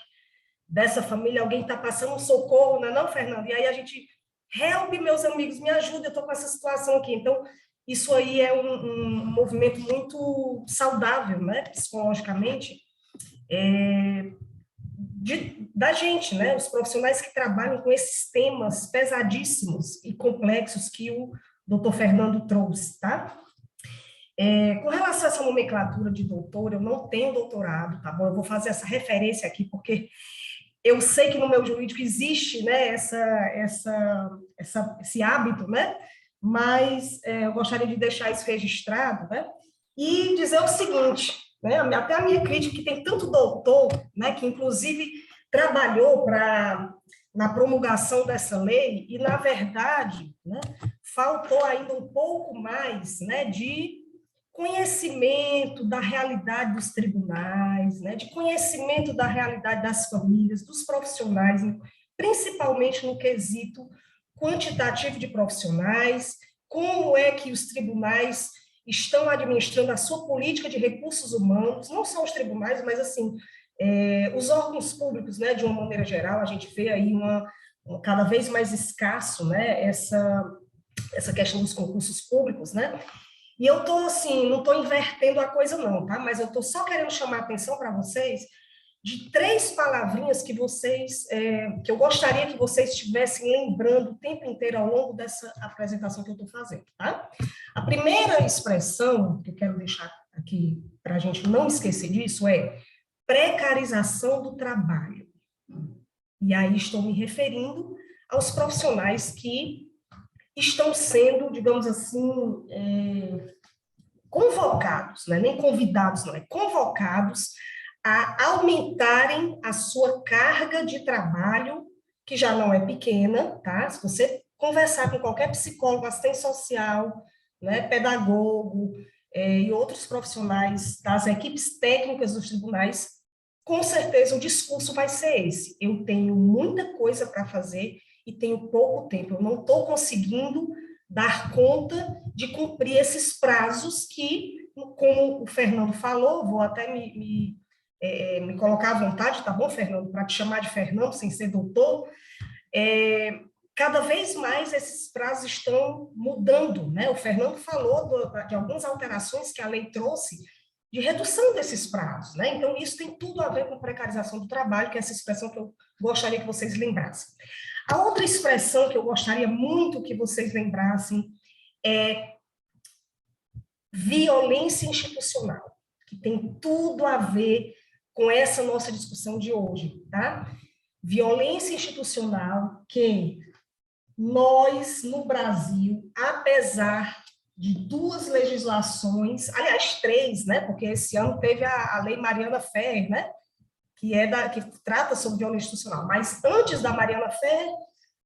dessa família. Alguém está passando um socorro, não é não, Fernando? E aí a gente, help, meus amigos, me ajuda, eu estou com essa situação aqui. Então, isso aí é um movimento muito saudável, né, psicologicamente, da gente, né, os profissionais que trabalham com esses temas pesadíssimos e complexos que o doutor Fernando trouxe, tá? Com relação a essa nomenclatura de doutor, eu não tenho doutorado, tá bom? Eu vou fazer essa referência aqui, porque eu sei que no meu jurídico existe, né, esse hábito, né, mas eu gostaria de deixar isso registrado, né, e dizer o seguinte, né, até a minha crítica, que tem tanto doutor, né, que inclusive trabalhou na promulgação dessa lei, e, na verdade, né, faltou ainda um pouco mais, né, de conhecimento da realidade dos tribunais, né, de conhecimento da realidade das famílias, dos profissionais, principalmente no quesito quantitativo de profissionais, como é que os tribunais estão administrando a sua política de recursos humanos, não só os tribunais, mas, assim, os órgãos públicos, né, de uma maneira geral, a gente vê aí cada vez mais escasso, né, essa questão dos concursos públicos, né. E eu estou, assim, não estou invertendo a coisa não, tá? Mas eu estou só querendo chamar a atenção para vocês de 3 palavrinhas que eu gostaria que vocês estivessem lembrando o tempo inteiro ao longo dessa apresentação que eu estou fazendo, tá? A primeira expressão que eu quero deixar aqui para a gente não esquecer disso é precarização do trabalho. E aí estou me referindo aos profissionais que estão sendo, digamos assim, convocados, né? Nem convidados, não, convocados a aumentarem a sua carga de trabalho, que já não é pequena, tá? Se você conversar com qualquer psicólogo, assistente social, né, pedagogo, e outros profissionais das equipes técnicas dos tribunais, com certeza o discurso vai ser esse: eu tenho muita coisa para fazer e tenho pouco tempo, eu não estou conseguindo dar conta de cumprir esses prazos que, como o Fernando falou, vou até me colocar à vontade, tá bom, Fernando, para te chamar de Fernando, sem ser doutor, cada vez mais esses prazos estão mudando, né? O Fernando falou de algumas alterações que a lei trouxe de redução desses prazos, né? Então, isso tem tudo a ver com precarização do trabalho, que é essa expressão que eu gostaria que vocês lembrassem. A outra expressão que eu gostaria muito que vocês lembrassem é violência institucional, que tem tudo a ver com essa nossa discussão de hoje, tá? Violência institucional que nós, no Brasil, apesar de 2 legislações, aliás, 3, né? Porque esse ano teve a Lei Mariana Ferrer, né? Que trata sobre violência institucional. Mas antes da Mariana Ferrer,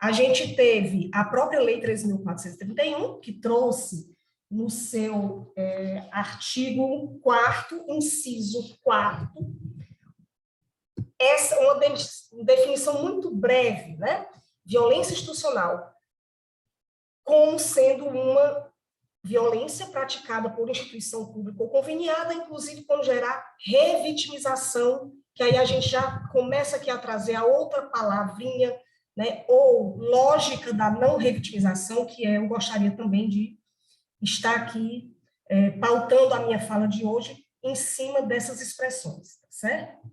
a gente teve a própria Lei 3.431, que trouxe no seu artigo 4º, inciso 4º, uma definição muito breve, né? Violência institucional como sendo uma violência praticada por instituição pública ou conveniada, inclusive quando gerar revitimização, que aí a gente já começa aqui a trazer a outra palavrinha, né, ou lógica da não revitimização, que eu gostaria também de estar aqui pautando a minha fala de hoje em cima dessas expressões, tá certo?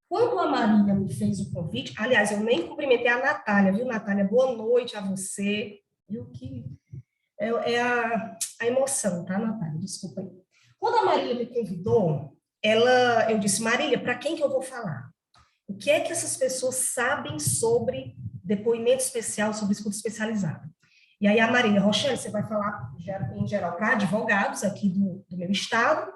Quando a Marília me fez o convite, aliás, eu nem cumprimentei a Natália, viu, Natália? Boa noite a você, viu, que a emoção, tá, Natália? Desculpa aí. Quando a Marília me convidou, eu disse: Marília, para quem que eu vou falar? O que é que essas pessoas sabem sobre depoimento especial, sobre escuta especializada? E aí a Marília Rochelle, você vai falar em geral para advogados aqui do meu estado.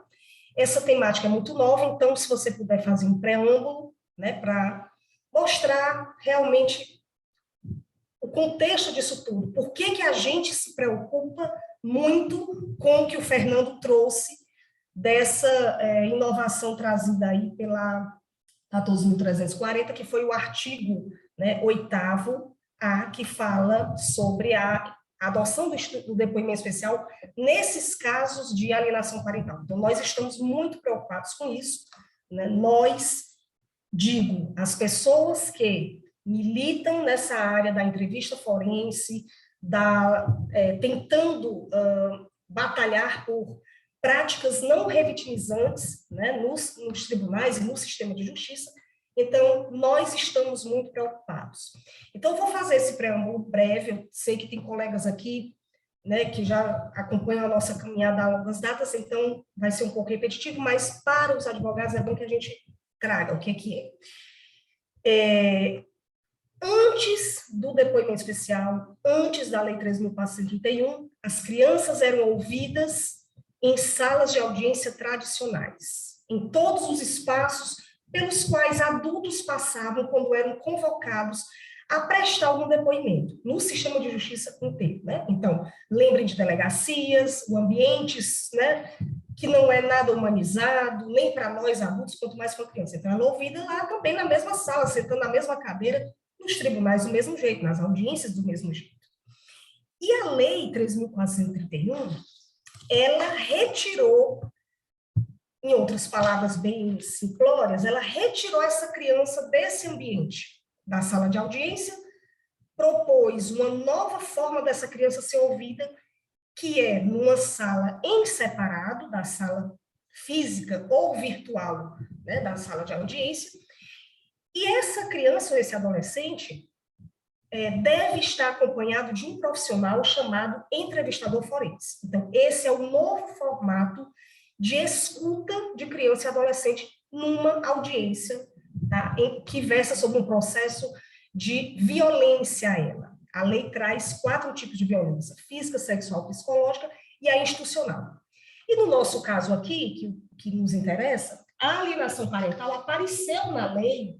Essa temática é muito nova, então se você puder fazer um preâmbulo, né, para mostrar realmente o contexto disso tudo. Por que que a gente se preocupa muito com o que o Fernando trouxe dessa inovação trazida aí pela 14.340, que foi o artigo, né, 8º, que fala sobre a adoção do depoimento especial nesses casos de alienação parental. Então, nós estamos muito preocupados com isso, né? Nós, digo, as pessoas que militam nessa área da entrevista forense, tentando batalhar por práticas não revitimizantes, né, nos tribunais e no sistema de justiça. Então, nós estamos muito preocupados. Então, eu vou fazer esse preâmbulo breve, eu sei que tem colegas aqui, né, que já acompanham a nossa caminhada há longas datas, então vai ser um pouco repetitivo, mas para os advogados é bom que a gente traga o que é. Antes do depoimento especial, antes da Lei 3.431, as crianças eram ouvidas em salas de audiência tradicionais, em todos os espaços pelos quais adultos passavam quando eram convocados a prestar algum depoimento, no sistema de justiça inteiro, né? Então, lembrem de delegacias, ambientes, né, que não é nada humanizado, nem para nós adultos, quanto mais para a criança. Então, ela é ouvida lá também na mesma sala, sentando na mesma cadeira, nos tribunais do mesmo jeito, nas audiências do mesmo jeito. E a Lei 3.431, ela retirou, em outras palavras bem simplórias, ela retirou essa criança desse ambiente, da sala de audiência, propôs uma nova forma dessa criança ser ouvida, que é numa sala em separado, da sala física ou virtual, né, da sala de audiência, e essa criança ou esse adolescente deve estar acompanhado de um profissional chamado entrevistador forense. Então, esse é o novo formato de escuta de criança e adolescente numa audiência, tá? Que versa sobre um processo de violência a ela. A lei traz 4 tipos de violência: física, sexual, psicológica e a institucional. E no nosso caso aqui, que nos interessa, a alienação parental apareceu na lei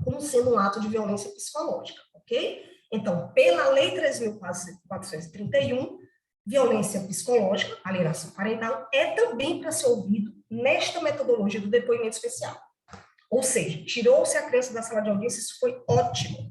como sendo um ato de violência psicológica, ok? Então, pela Lei 3.431, violência psicológica, alienação parental, é também para ser ouvido nesta metodologia do depoimento especial. Ou seja, tirou-se a criança da sala de audiência, isso foi ótimo,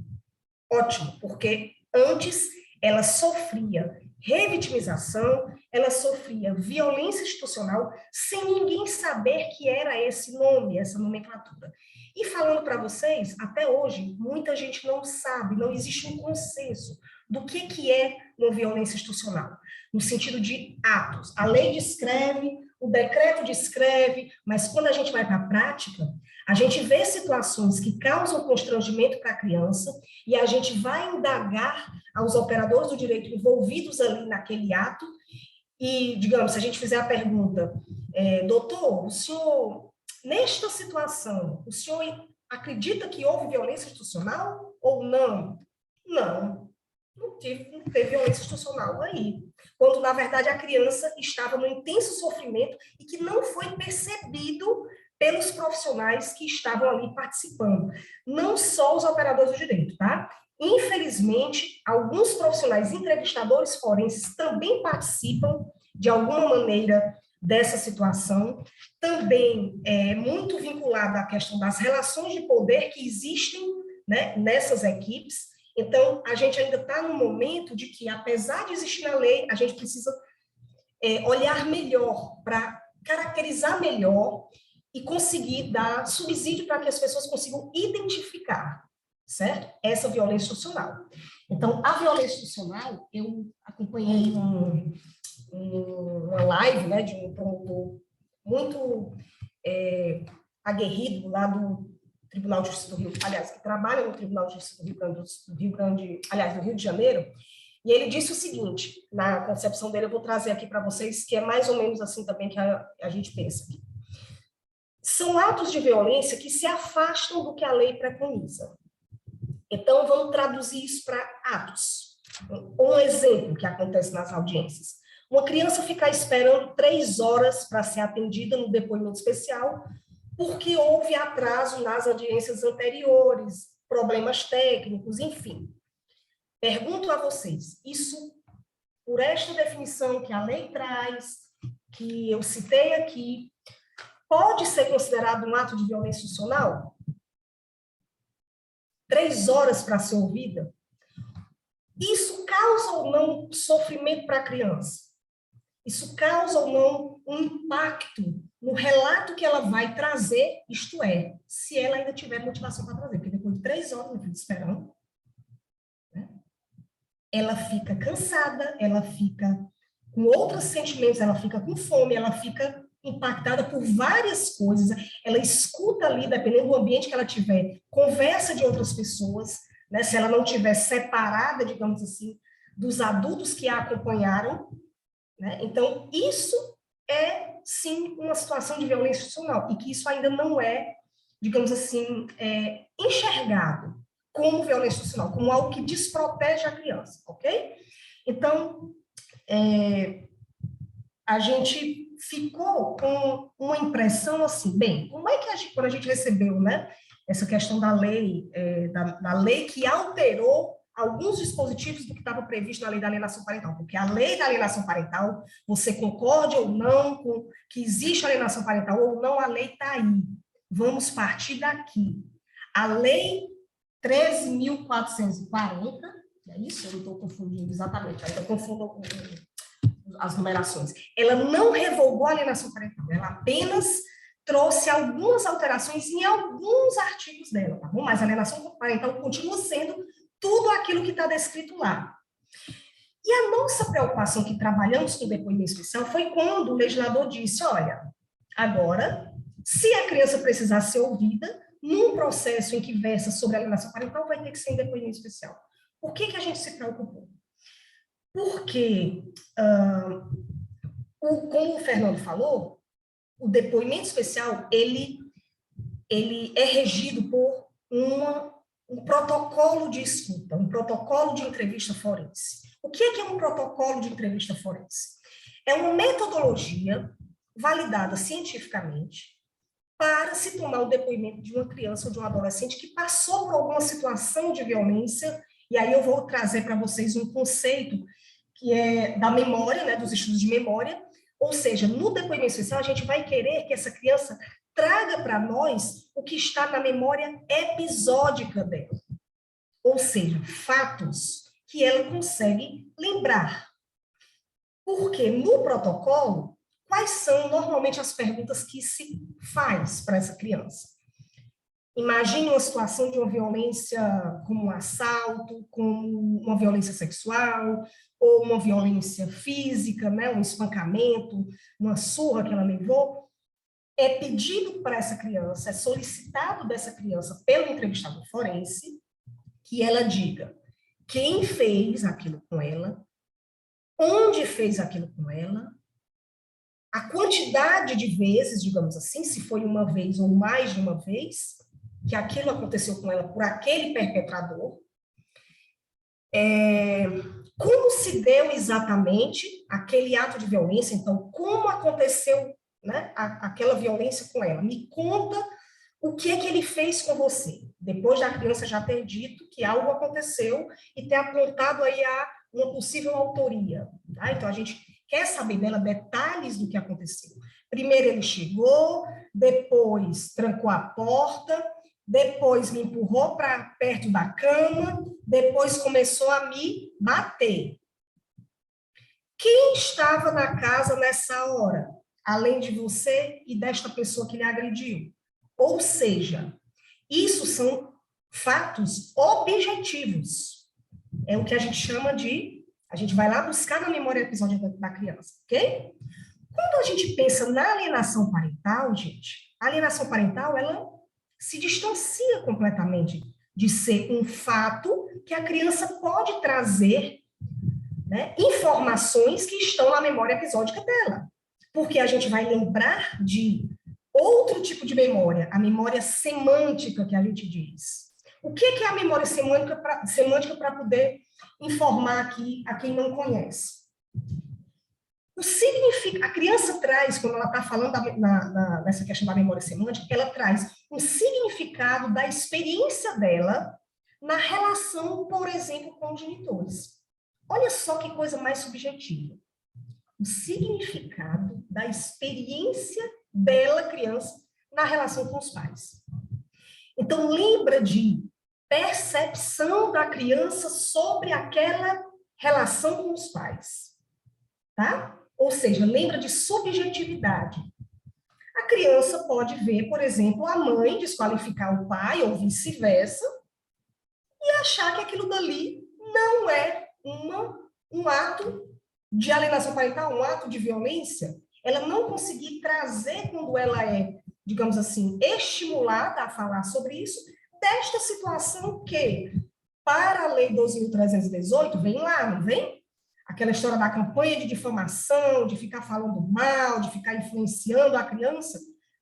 porque antes ela sofria revitimização, ela sofria violência institucional, sem ninguém saber que era esse nome, essa nomenclatura. E falando para vocês, até hoje, muita gente não sabe, não existe um consenso do que é uma violência institucional, no sentido de atos. A lei descreve, o decreto descreve, mas quando a gente vai para a prática, a gente vê situações que causam constrangimento para a criança e a gente vai indagar aos operadores do direito envolvidos ali naquele ato e, digamos, se a gente fizer a pergunta, doutor, o senhor, nesta situação, o senhor acredita que houve violência institucional ou não? Não teve violência institucional aí, quando, na verdade, a criança estava no intenso sofrimento e que não foi percebido pelos profissionais que estavam ali participando. Não só os operadores do direito, tá? Infelizmente, alguns profissionais entrevistadores forenses também participam, de alguma maneira, dessa situação, também muito vinculada à questão das relações de poder que existem, né, nessas equipes. Então, a gente ainda está num momento de que, apesar de existir na lei, a gente precisa olhar melhor, para caracterizar melhor e conseguir dar subsídio para que as pessoas consigam identificar, certo? Essa violência institucional. Então, a violência institucional, eu acompanhei uma live, né, de um promotor muito aguerrido lá do Tribunal de Justiça do Rio, aliás, que trabalha no Tribunal de Justiça do Rio de Janeiro, e ele disse o seguinte, na concepção dele, eu vou trazer aqui para vocês, que é mais ou menos assim também que a gente pensa aqui. São atos de violência que se afastam do que a lei preconiza. Então, vamos traduzir isso para atos. Um exemplo que acontece nas audiências. Uma criança ficar esperando 3 horas para ser atendida no depoimento especial, porque houve atraso nas audiências anteriores, problemas técnicos, enfim. Pergunto a vocês, isso, por esta definição que a lei traz, que eu citei aqui, pode ser considerado um ato de violência institucional? 3 horas para ser ouvida? Isso causa ou não sofrimento para a criança? Isso causa ou não um impacto no relato que ela vai trazer, isto é, se ela ainda tiver motivação para trazer, porque depois de 3 horas, esperando, né, ela fica cansada, ela fica com outros sentimentos, ela fica com fome, ela fica impactada por várias coisas, ela escuta ali, dependendo do ambiente que ela tiver, conversa de outras pessoas, né, se ela não estiver separada, digamos assim, dos adultos que a acompanharam, né? Então, isso é, sim, uma situação de violência institucional, e que isso ainda não é, digamos assim, enxergado como violência institucional, como algo que desprotege a criança, ok? Então, a gente ficou com uma impressão assim, bem, como é que quando a gente recebeu, né, essa questão da lei, da lei que alterou alguns dispositivos do que estava previsto na lei da alienação parental, porque a lei da alienação parental, você concorde ou não com que existe alienação parental ou não, a lei está aí. Vamos partir daqui. A lei 13.440, é isso? Eu não estou confundindo exatamente, ainda confundo com as numerações. Ela não revogou a alienação parental, ela apenas trouxe algumas alterações em alguns artigos dela, tá bom? Mas a alienação parental continua sendo tudo aquilo que está descrito lá. E a nossa preocupação que trabalhamos com o depoimento especial foi quando o legislador disse, olha, agora, se a criança precisar ser ouvida, num processo em que versa sobre alienação parental, vai ter que ser em depoimento especial. Por que a gente se preocupou? Porque, como o Fernando falou, o depoimento especial, ele é regido por um protocolo de escuta, um protocolo de entrevista forense. O que é um protocolo de entrevista forense? É uma metodologia validada cientificamente para se tomar o depoimento de uma criança ou de um adolescente que passou por alguma situação de violência, e aí eu vou trazer para vocês um conceito que é da memória, né, dos estudos de memória, ou seja, no depoimento especial a gente vai querer que essa criança traga para nós o que está na memória episódica dela. Ou seja, fatos que ela consegue lembrar. Porque no protocolo, quais são normalmente as perguntas que se faz para essa criança? Imagine uma situação de uma violência como um assalto, como uma violência sexual, ou uma violência física, né, um espancamento, uma surra que ela levou. É pedido para essa criança, é solicitado dessa criança pelo entrevistador forense que ela diga quem fez aquilo com ela, onde fez aquilo com ela, a quantidade de vezes, digamos assim, se foi uma vez ou mais de uma vez, que aquilo aconteceu com ela por aquele perpetrador, como se deu exatamente aquele ato de violência, então, como aconteceu, né, aquela violência com ela. Me conta o que é que ele fez com você, depois da criança já ter dito que algo aconteceu e ter apontado aí uma possível autoria. Tá? Então, a gente quer saber dela detalhes do que aconteceu. Primeiro ele chegou, depois trancou a porta, depois me empurrou para perto da cama, depois começou a me bater. Quem estava na casa nessa hora, além de você e desta pessoa que lhe agrediu? Ou seja, isso são fatos objetivos. É o que a gente chama de... A gente vai lá buscar na memória episódica da criança, ok? Quando a gente pensa na alienação parental, gente, a alienação parental, ela se distancia completamente de ser um fato que a criança pode trazer, né, informações que estão na memória episódica dela. Porque a gente vai lembrar de outro tipo de memória, a memória semântica que a gente diz. O que é a memória semântica para poder informar aqui a quem não conhece? A criança traz, quando ela está falando nessa questão da memória semântica, ela traz um significado da experiência dela na relação, por exemplo, com os genitores. Olha só que coisa mais subjetiva. O significado da experiência dela, criança, na relação com os pais. Então, lembra de percepção da criança sobre aquela relação com os pais. Tá? Ou seja, lembra de subjetividade. A criança pode ver, por exemplo, a mãe desqualificar o pai, ou vice-versa, e achar que aquilo dali não é um ato de alienação parental, um ato de violência. Ela não conseguir trazer, quando ela é, digamos assim, estimulada a falar sobre isso, desta situação que, para a Lei 12.318, vem lá, não vem? Aquela história da campanha de difamação, de ficar falando mal, de ficar influenciando a criança,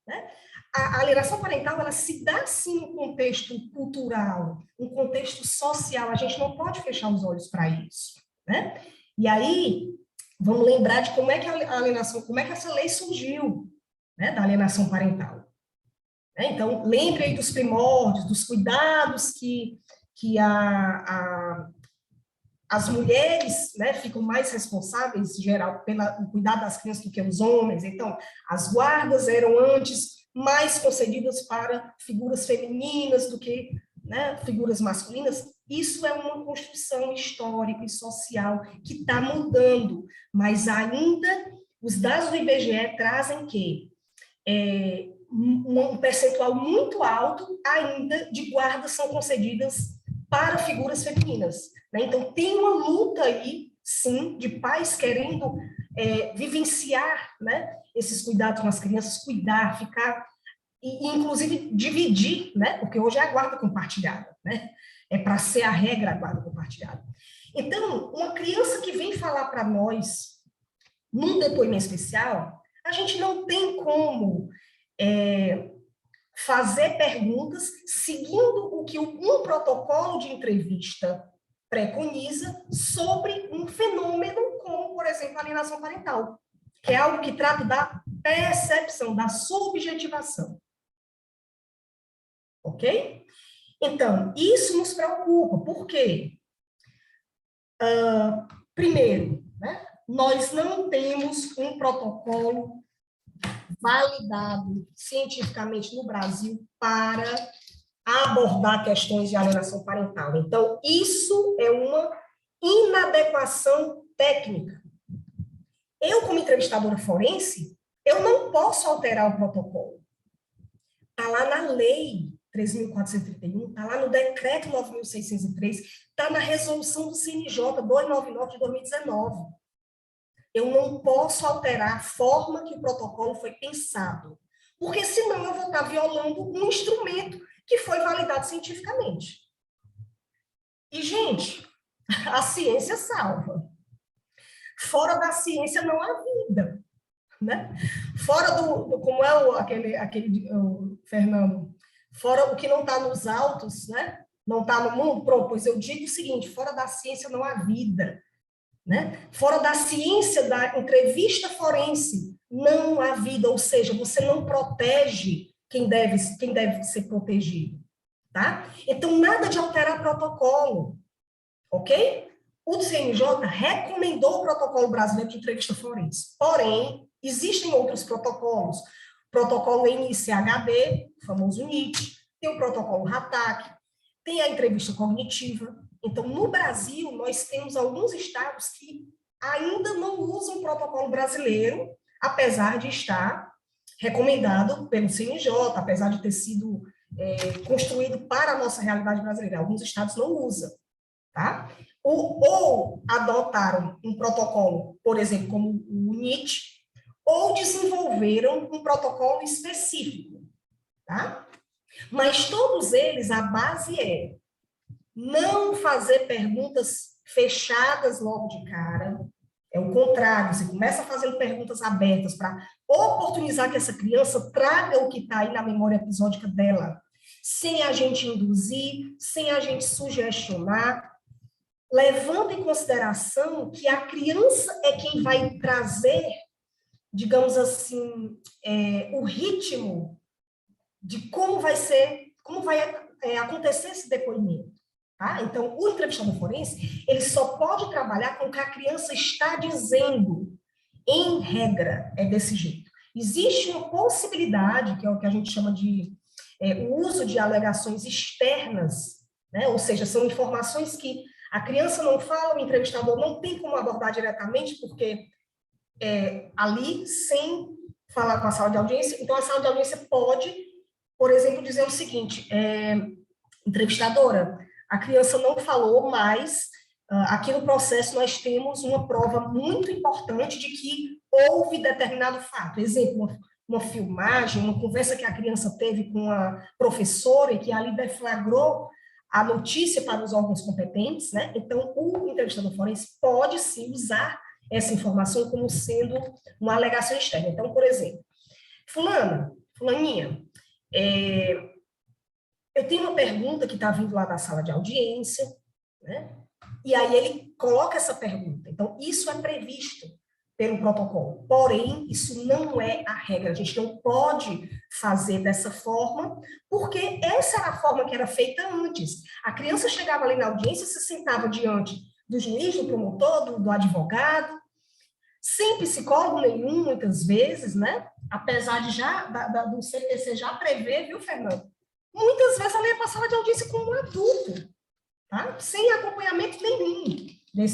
né? A alienação parental, ela se dá, sim, um contexto cultural, um contexto social, a gente não pode fechar os olhos para isso, né? E aí, vamos lembrar de como é que a alienação, como é que essa lei surgiu, né, da alienação parental. Então, lembre aí dos primórdios, dos cuidados que as mulheres, né, ficam mais responsáveis, em geral, pelo cuidado das crianças do que os homens. Então, as guardas eram antes mais concedidas para figuras femininas do que, né, figuras masculinas. Isso é uma construção histórica e social que está mudando, mas ainda os dados do IBGE trazem que um percentual muito alto ainda de guardas são concedidas para figuras femininas. Né? Então, tem uma luta aí, sim, de pais querendo vivenciar, né, esses cuidados com as crianças, cuidar, ficar, e inclusive dividir, né, porque hoje é a guarda compartilhada, né? É para ser a regra a guarda compartilhada. Então, uma criança que vem falar para nós, num depoimento especial, a gente não tem como fazer perguntas seguindo o que um protocolo de entrevista preconiza sobre um fenômeno como, por exemplo, a alienação parental, que é algo que trata da percepção, da subjetivação. Ok? Então, isso nos preocupa. Por quê? Primeiro, né, nós não temos um protocolo validado cientificamente no Brasil para abordar questões de alienação parental. Então, isso é uma inadequação técnica. Eu, como entrevistadora forense, eu não posso alterar o protocolo. Está lá na lei 3.431, está lá no decreto 9.603, está na resolução do CNJ 299 de 2019. Eu não posso alterar a forma que o protocolo foi pensado, porque senão eu vou estar violando um instrumento que foi validado cientificamente. E, gente, a ciência salva. Fora da ciência não há vida, né? Fora como é aquele Fernando, fora o que não está nos autos, né? Não está no mundo, pois eu digo o seguinte, fora da ciência não há vida. Né? Fora da ciência da entrevista forense, não há vida, ou seja, você não protege quem deve ser protegido. Tá? Então, nada de alterar protocolo, ok? O CNJ recomendou o protocolo brasileiro de entrevista forense, porém, existem outros protocolos, protocolo NICHD, o famoso NIT, tem o protocolo RATAC, tem a entrevista cognitiva. Então, no Brasil, nós temos alguns estados que ainda não usam o protocolo brasileiro, apesar de estar recomendado pelo CNJ, apesar de ter sido construído para a nossa realidade brasileira. Alguns estados não usam, tá? Ou adotaram um protocolo, por exemplo, como o NIT, ou desenvolveram um protocolo específico, tá? Mas todos eles, a base é não fazer perguntas fechadas logo de cara. É o contrário, você começa fazendo perguntas abertas para oportunizar que essa criança traga o que está aí na memória episódica dela. sem a gente induzir, sem a gente sugestionar, levando em consideração que a criança é quem vai trazer, digamos assim, o ritmo de como vai acontecer esse depoimento. Tá? Então, o entrevistador forense, ele só pode trabalhar com o que a criança está dizendo. Em regra, é desse jeito. Existe uma possibilidade, que é o que a gente chama de o uso de alegações externas, né? Ou seja, são informações que a criança não fala, o entrevistador não tem como abordar diretamente, porque ali, sem falar com a sala de audiência, então a sala de audiência pode, por exemplo, dizer o seguinte, entrevistadora, a criança não falou, mas aqui no processo nós temos uma prova muito importante de que houve determinado fato. Exemplo, uma filmagem, uma conversa que a criança teve com a professora e que ali deflagrou a notícia para os órgãos competentes, né? Então, o entrevistador forense pode, sim, usar essa informação como sendo uma alegação externa. Então, por exemplo, fulaninha, eu tenho uma pergunta que está vindo lá da sala de audiência, né? E aí ele coloca essa pergunta. Então, isso é previsto pelo protocolo. Porém, isso não é a regra. A gente não pode fazer dessa forma, porque essa era a forma que era feita antes. A criança chegava ali na audiência, se sentava diante do juiz, do promotor, do advogado, sem psicólogo nenhum, muitas vezes, né? Apesar de do CPC já prever, viu, Fernando? Muitas vezes ela ia para a sala de audiência como um adulto, tá? Sem acompanhamento nenhum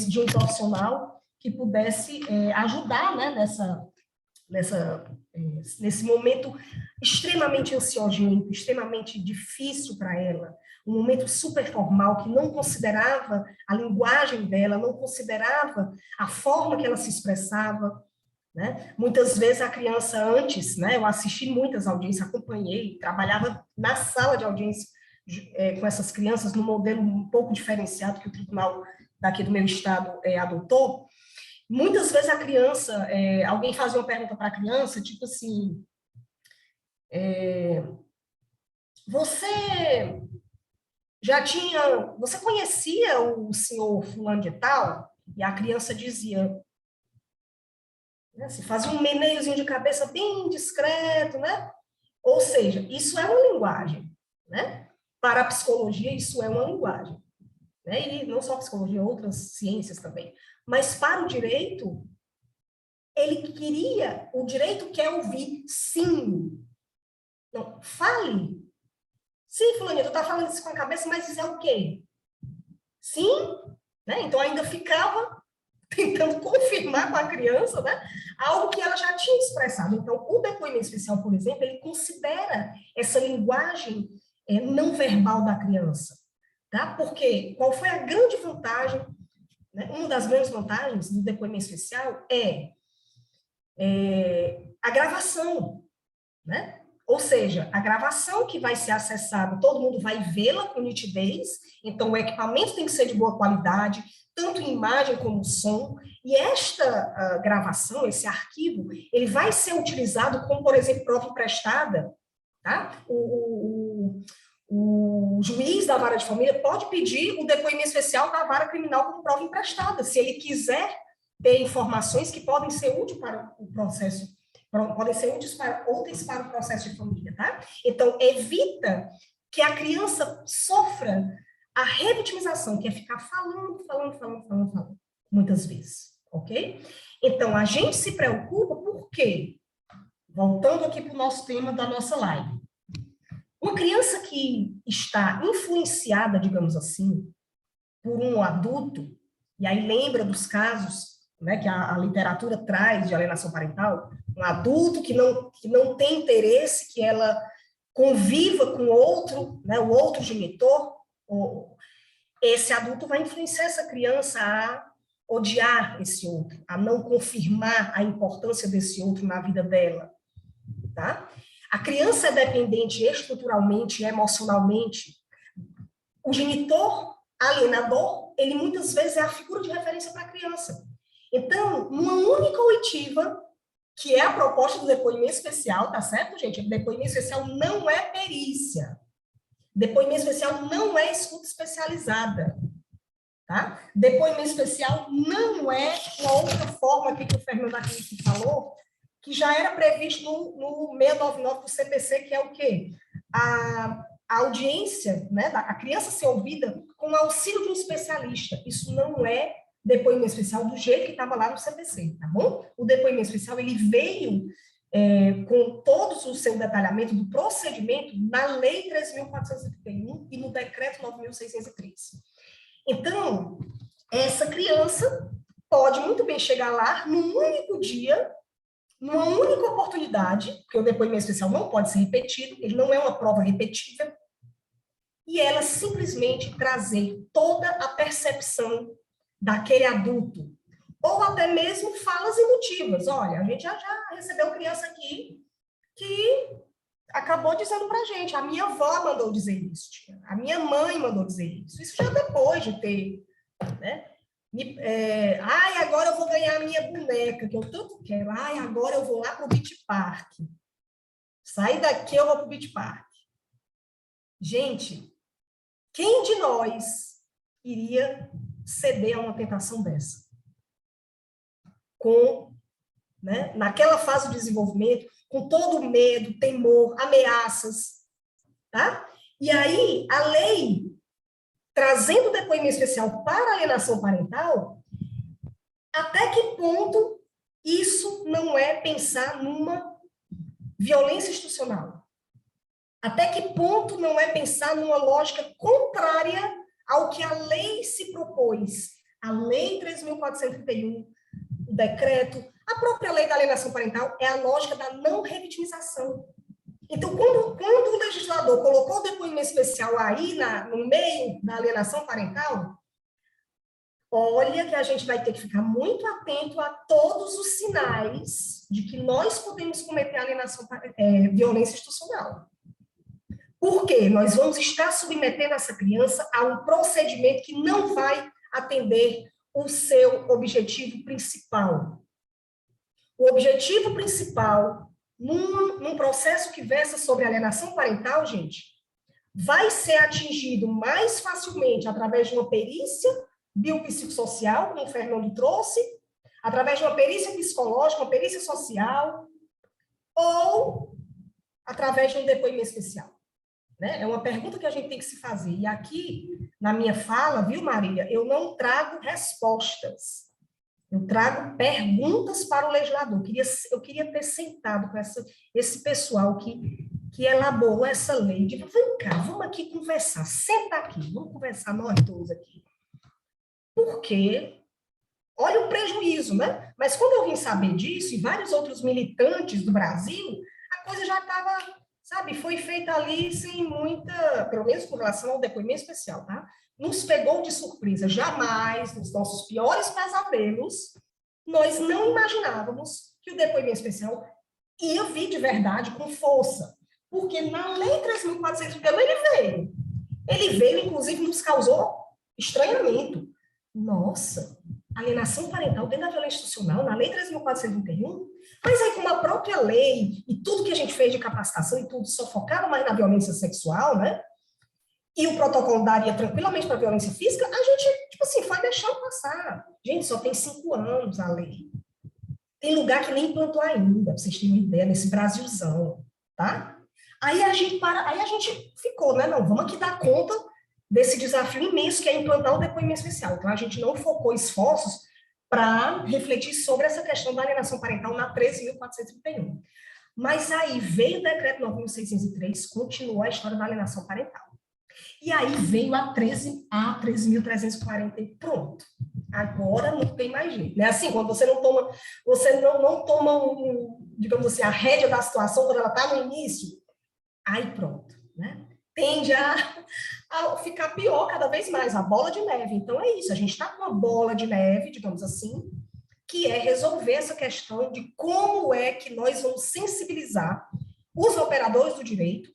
de um profissional que pudesse ajudar, né, nesse momento extremamente ansiogênico, extremamente difícil para ela, um momento super formal, que não considerava a linguagem dela, não considerava a forma que ela se expressava, né? Muitas vezes a criança antes, né, eu assisti muitas audiências, acompanhei, trabalhava na sala de audiência com essas crianças, num modelo um pouco diferenciado que o tribunal daqui do meu estado adotou. Muitas vezes a criança, alguém fazia uma pergunta para a criança, tipo assim, você conhecia o senhor fulano de tal? E a criança dizia, né, se fazia um meneiozinho de cabeça bem discreto, né? Ou seja, isso é uma linguagem, né? Para a psicologia, isso é uma linguagem, né? E não só a psicologia, outras ciências também. Mas para o direito, o direito quer ouvir sim. Não, fale. Sim, fulaninha, tu tá falando isso com a cabeça, mas isso é o quê? Sim, né? Então ainda ficava tentando confirmar com a criança, né, algo que ela já tinha expressado. Então, o depoimento especial, por exemplo, ele considera essa linguagem não verbal da criança, tá? Porque qual foi a grande vantagem, né? Uma das grandes vantagens do depoimento especial é a gravação, né? Ou seja, a gravação que vai ser acessada, todo mundo vai vê-la com nitidez, então o equipamento tem que ser de boa qualidade, tanto em imagem como som, e esta gravação, esse arquivo, ele vai ser utilizado como, por exemplo, prova emprestada, tá? O juiz da vara de família pode pedir o depoimento especial da vara criminal como prova emprestada, se ele quiser ter informações que podem ser úteis para o processo, podem ser úteis para o processo de família, tá? Então, evita que a criança sofra a revitimização, que é ficar falando, muitas vezes, ok? Então, a gente se preocupa por quê? Voltando aqui para o nosso tema da nossa live. Uma criança que está influenciada, digamos assim, por um adulto, e aí lembra dos casos, né, que a literatura traz de alienação parental, um adulto que não tem interesse que ela conviva com outro, né, o outro genitor, esse adulto vai influenciar essa criança a odiar esse outro, a não confirmar a importância desse outro na vida dela, tá? A criança é dependente estruturalmente, emocionalmente. O genitor alienador, ele muitas vezes é a figura de referência para a criança. Então, numa única oitiva, que é a proposta do depoimento especial, tá certo, gente? O depoimento especial não é perícia. Depoimento especial não é escuta especializada. Tá? Depoimento especial não é uma outra forma aqui que o Fernando aqui falou, que já era previsto no 699 do CPC, que é o quê? A audiência, né, a criança ser ouvida com o auxílio de um especialista. Isso não é depoimento especial do jeito que estava lá no CPC, tá bom? O depoimento especial, ele veio com todo o seu detalhamento do procedimento na Lei 3.431 e no Decreto 9.603. Então, essa criança pode muito bem chegar lá num único dia, numa única oportunidade, porque o depoimento especial não pode ser repetido, ele não é uma prova repetível, e ela simplesmente trazer toda a percepção daquele adulto, ou até mesmo falas emotivas. Olha, a gente já recebeu criança aqui que acabou dizendo pra gente, a minha avó mandou dizer isso, a minha mãe mandou dizer isso. Isso já depois de ter, né? Ai, agora eu vou ganhar a minha boneca, que eu tanto quero. Ai, agora eu vou lá pro Beach Park. Sair daqui, eu vou pro Beach Park. Gente, quem de nós iria ceder a uma tentação dessa? Né, naquela fase de desenvolvimento, com todo o medo, temor, ameaças, tá? E aí, a lei, trazendo o depoimento especial para a alienação parental, até que ponto isso não é pensar numa violência institucional? Até que ponto não é pensar numa lógica contrária ao que a lei se propôs? A Lei 3.431, o decreto, a própria lei da alienação parental é a lógica da não revitimização. Então, quando o legislador colocou o depoimento especial aí no meio da alienação parental, olha que a gente vai ter que ficar muito atento a todos os sinais de que nós podemos cometer violência institucional. Por quê? Nós vamos estar submetendo essa criança a um procedimento que não vai atender o seu objetivo principal. O objetivo principal, num processo que versa sobre alienação parental, gente, vai ser atingido mais facilmente através de uma perícia biopsicossocial, como o Fernando trouxe, através de uma perícia psicológica, uma perícia social, ou através de um depoimento especial. Né? É uma pergunta que a gente tem que se fazer. E aqui, na minha fala, viu, Marília, eu não trago respostas. Eu trago perguntas para o legislador. Eu queria ter sentado com esse pessoal que elaborou essa lei. Digo, vem cá, vamos aqui conversar. Senta aqui, vamos conversar nós dois aqui. Porque, olha o prejuízo, né? Mas quando eu vim saber disso, e vários outros militantes do Brasil, a coisa já estava, sabe, foi feita ali sem muita, pelo menos com relação ao depoimento especial, tá? Nos pegou de surpresa. Jamais, nos nossos piores pesadelos, nós não imaginávamos que o depoimento especial ia vir de verdade com força. Porque na Lei 3.431 ele veio. Ele veio, inclusive, nos causou estranhamento. Nossa, alienação parental dentro da violência institucional, na Lei 3.431, mas aí com a própria lei e tudo que a gente fez de capacitação e tudo só focava mais na violência sexual, né? E o protocolo daria tranquilamente para a violência física, a gente, tipo assim, foi deixando passar. Gente, só tem 5 anos a lei. Tem lugar que nem implantou ainda, para vocês terem uma ideia, nesse Brasilzão, tá? Aí a gente ficou, né? Não, vamos aqui dar conta desse desafio imenso que é implantar o depoimento especial. Então, a gente não focou esforços para refletir sobre essa questão da alienação parental na 13.431. Mas aí veio o decreto 9.603, continuou a história da alienação parental. E aí veio a 13.340 e pronto. Agora não tem mais jeito. Né? Assim, quando você não toma, digamos assim, a rédea da situação, quando ela está no início, aí pronto. Né? Tende a ficar pior cada vez mais, a bola de neve. Então é isso, a gente está com uma bola de neve, digamos assim, que é resolver essa questão de como é que nós vamos sensibilizar os operadores do direito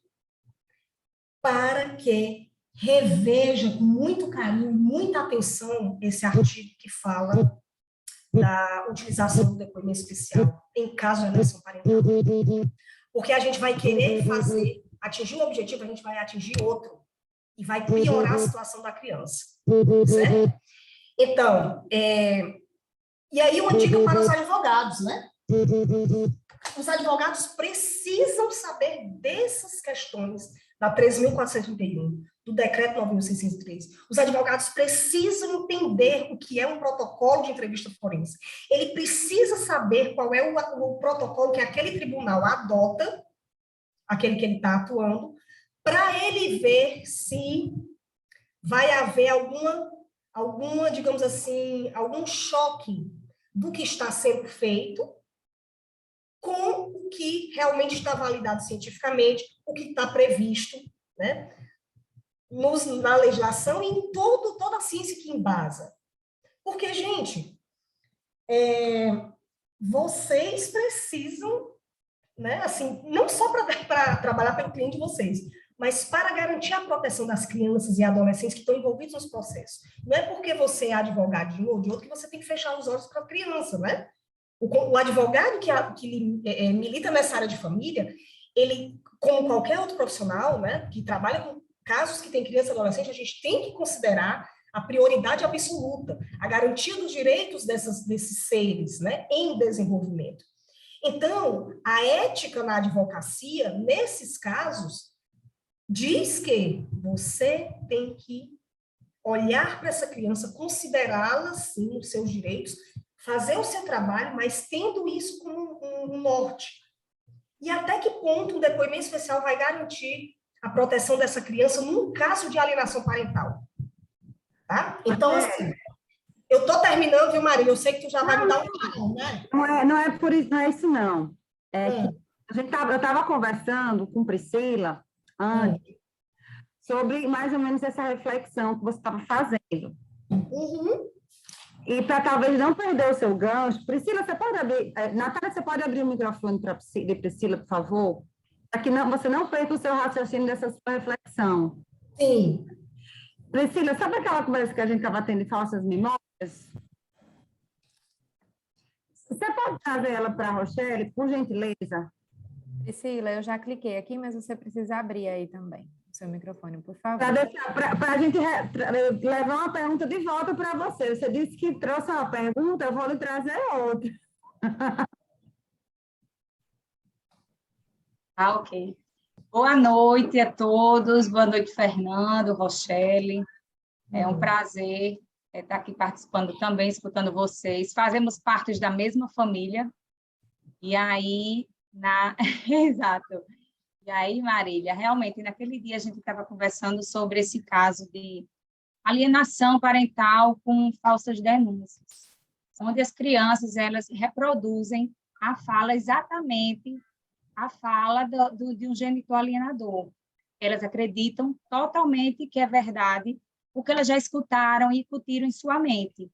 para que reveja com muito carinho, muita atenção esse artigo que fala da utilização do depoimento especial em caso de alienação parental. Porque a gente vai querer atingir um objetivo, a gente vai atingir outro. e vai piorar a situação da criança, certo? Então, e aí uma dica para os advogados, né? Os advogados precisam saber dessas questões da 13.431, do decreto 9.603. Os advogados precisam entender o que é um protocolo de entrevista forense. Ele precisa saber qual é o protocolo que aquele tribunal adota, aquele que ele está atuando, para ele ver se vai haver alguma, digamos assim, algum choque do que está sendo feito com o que realmente está validado cientificamente, o que está previsto, né, na legislação e em toda a ciência que embasa. Porque, gente, vocês precisam, né, assim, não só para trabalhar pelo cliente de vocês, mas para garantir a proteção das crianças e adolescentes que estão envolvidos nos processos. Não é porque você é advogado de um ou de outro que você tem que fechar os olhos para a criança, né? O advogado que milita nessa área de família, ele, como qualquer outro profissional, né, que trabalha com casos que tem criança e adolescente, a gente tem que considerar a prioridade absoluta, a garantia dos direitos desses seres, né, em desenvolvimento. Então, a ética na advocacia, nesses casos, diz que você tem que olhar para essa criança, considerá-la, sim, os seus direitos, fazer o seu trabalho, mas tendo isso como um norte. E até que ponto um depoimento especial vai garantir a proteção dessa criança num caso de alienação parental? Tá? Então, assim, eu estou terminando, viu, Maria? Eu sei que tu já vai me dar um carro, né? Não é por isso, não é isso, não. Eu estava conversando com Priscila antes sobre mais ou menos essa reflexão que você estava fazendo. Uhum. E para talvez não perder o seu gancho, Priscila, você pode abrir, Natália, você pode abrir o microfone para de Priscila, por favor? Para que você não perca o seu raciocínio dessa sua reflexão. Sim. Priscila, sabe aquela conversa que a gente estava tendo de falsas memórias? Você pode trazer ela para a Rochelle, por gentileza? Priscila, eu já cliquei aqui, mas você precisa abrir aí também o seu microfone, por favor. Para a gente levar uma pergunta de volta para você. Você disse que trouxe uma pergunta, eu vou lhe trazer outra. Ok. Boa noite a todos, boa noite, Fernando, Rochelle. É um prazer estar aqui participando também, escutando vocês. Fazemos parte da mesma família. E aí, Exato. E aí, Marília, realmente, naquele dia a gente estava conversando sobre esse caso de alienação parental com falsas denúncias, onde as crianças, elas reproduzem a fala exatamente a fala de um genitor alienador. Elas acreditam totalmente que é verdade o que elas já escutaram e incutiram em sua mente.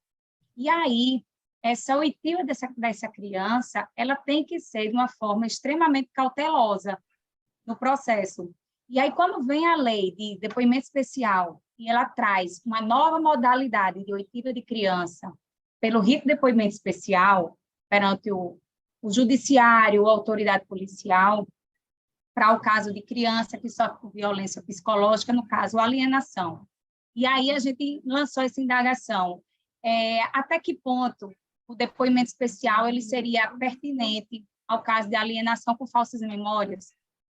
E aí, essa oitiva dessa criança, ela tem que ser de uma forma extremamente cautelosa no processo. E aí, quando vem a lei de depoimento especial, e ela traz uma nova modalidade de oitiva de criança pelo rito de depoimento especial, perante o judiciário, a autoridade policial, para o caso de criança que sofre por violência psicológica, no caso, alienação. E aí a gente lançou essa indagação. Até que ponto o depoimento especial ele seria pertinente ao caso de alienação com falsas memórias,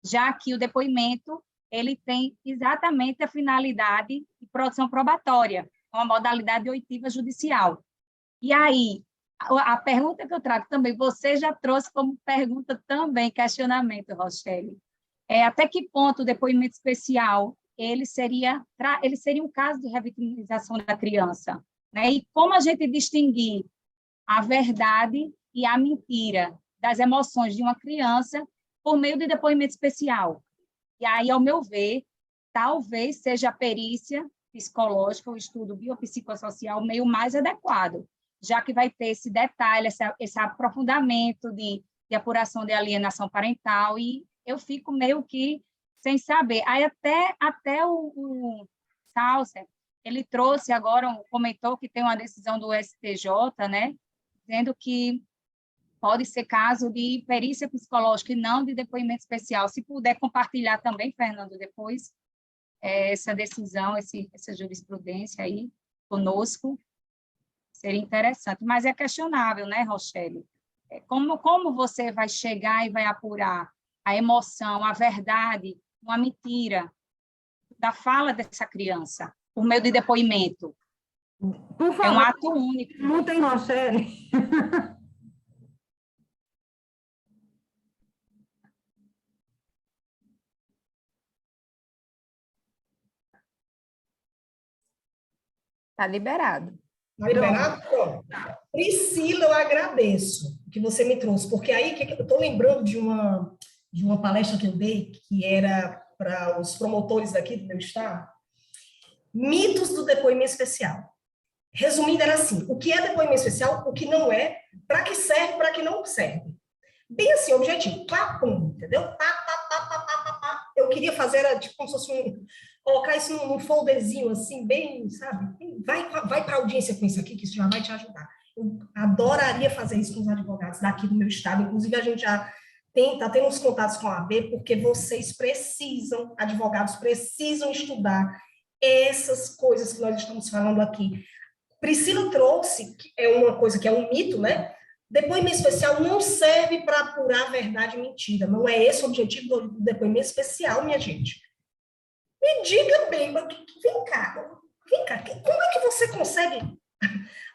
já que o depoimento ele tem exatamente a finalidade de produção probatória, uma modalidade de oitiva judicial. E aí, a pergunta que eu trago também, você já trouxe como pergunta também, questionamento, Rochelle. Até que ponto o depoimento especial ele seria um caso de revitimização da criança, né? E como a gente distinguir a verdade e a mentira das emoções de uma criança por meio de depoimento especial? E aí, ao meu ver, talvez seja a perícia psicológica, o estudo biopsicossocial meio mais adequado, já que vai ter esse detalhe, esse aprofundamento de apuração de alienação parental, e eu fico meio que sem saber. Aí até o Saucer, ele trouxe agora, comentou que tem uma decisão do STJ, né, dizendo que pode ser caso de perícia psicológica e não de depoimento especial. Se puder compartilhar também, Fernando, depois. essa decisão, essa jurisprudência aí conosco, seria interessante. Mas é questionável, né, Rochelle? Como você vai chegar e vai apurar a emoção, a verdade, uma mentira da fala dessa criança, por meio de depoimento? Por favor, é um ato único. Não tem Rochelle. Está liberado. Está liberado? Pronto. Priscila, eu agradeço que você me trouxe, porque aí eu estou lembrando de uma palestra que eu dei, que era para os promotores daqui do meu estado, mitos do depoimento especial. Resumindo, era assim, o que é depoimento especial, o que não é, para que serve, para que não serve. Bem assim, objetivo, papum, entendeu? Pá. Eu queria fazer, era tipo como se fosse colocar isso num folderzinho, assim, bem, sabe? Vai para a audiência com isso aqui, que isso já vai te ajudar. Eu adoraria fazer isso com os advogados daqui do meu estado, inclusive a gente já está tendo uns contatos com a AB, porque vocês precisam, advogados precisam estudar essas coisas que nós estamos falando aqui. Priscila trouxe, que é uma coisa que é um mito, né? Depoimento especial não serve para apurar verdade e mentira. Não é esse o objetivo do depoimento especial, minha gente. Me diga bem, vem cá, como é que você consegue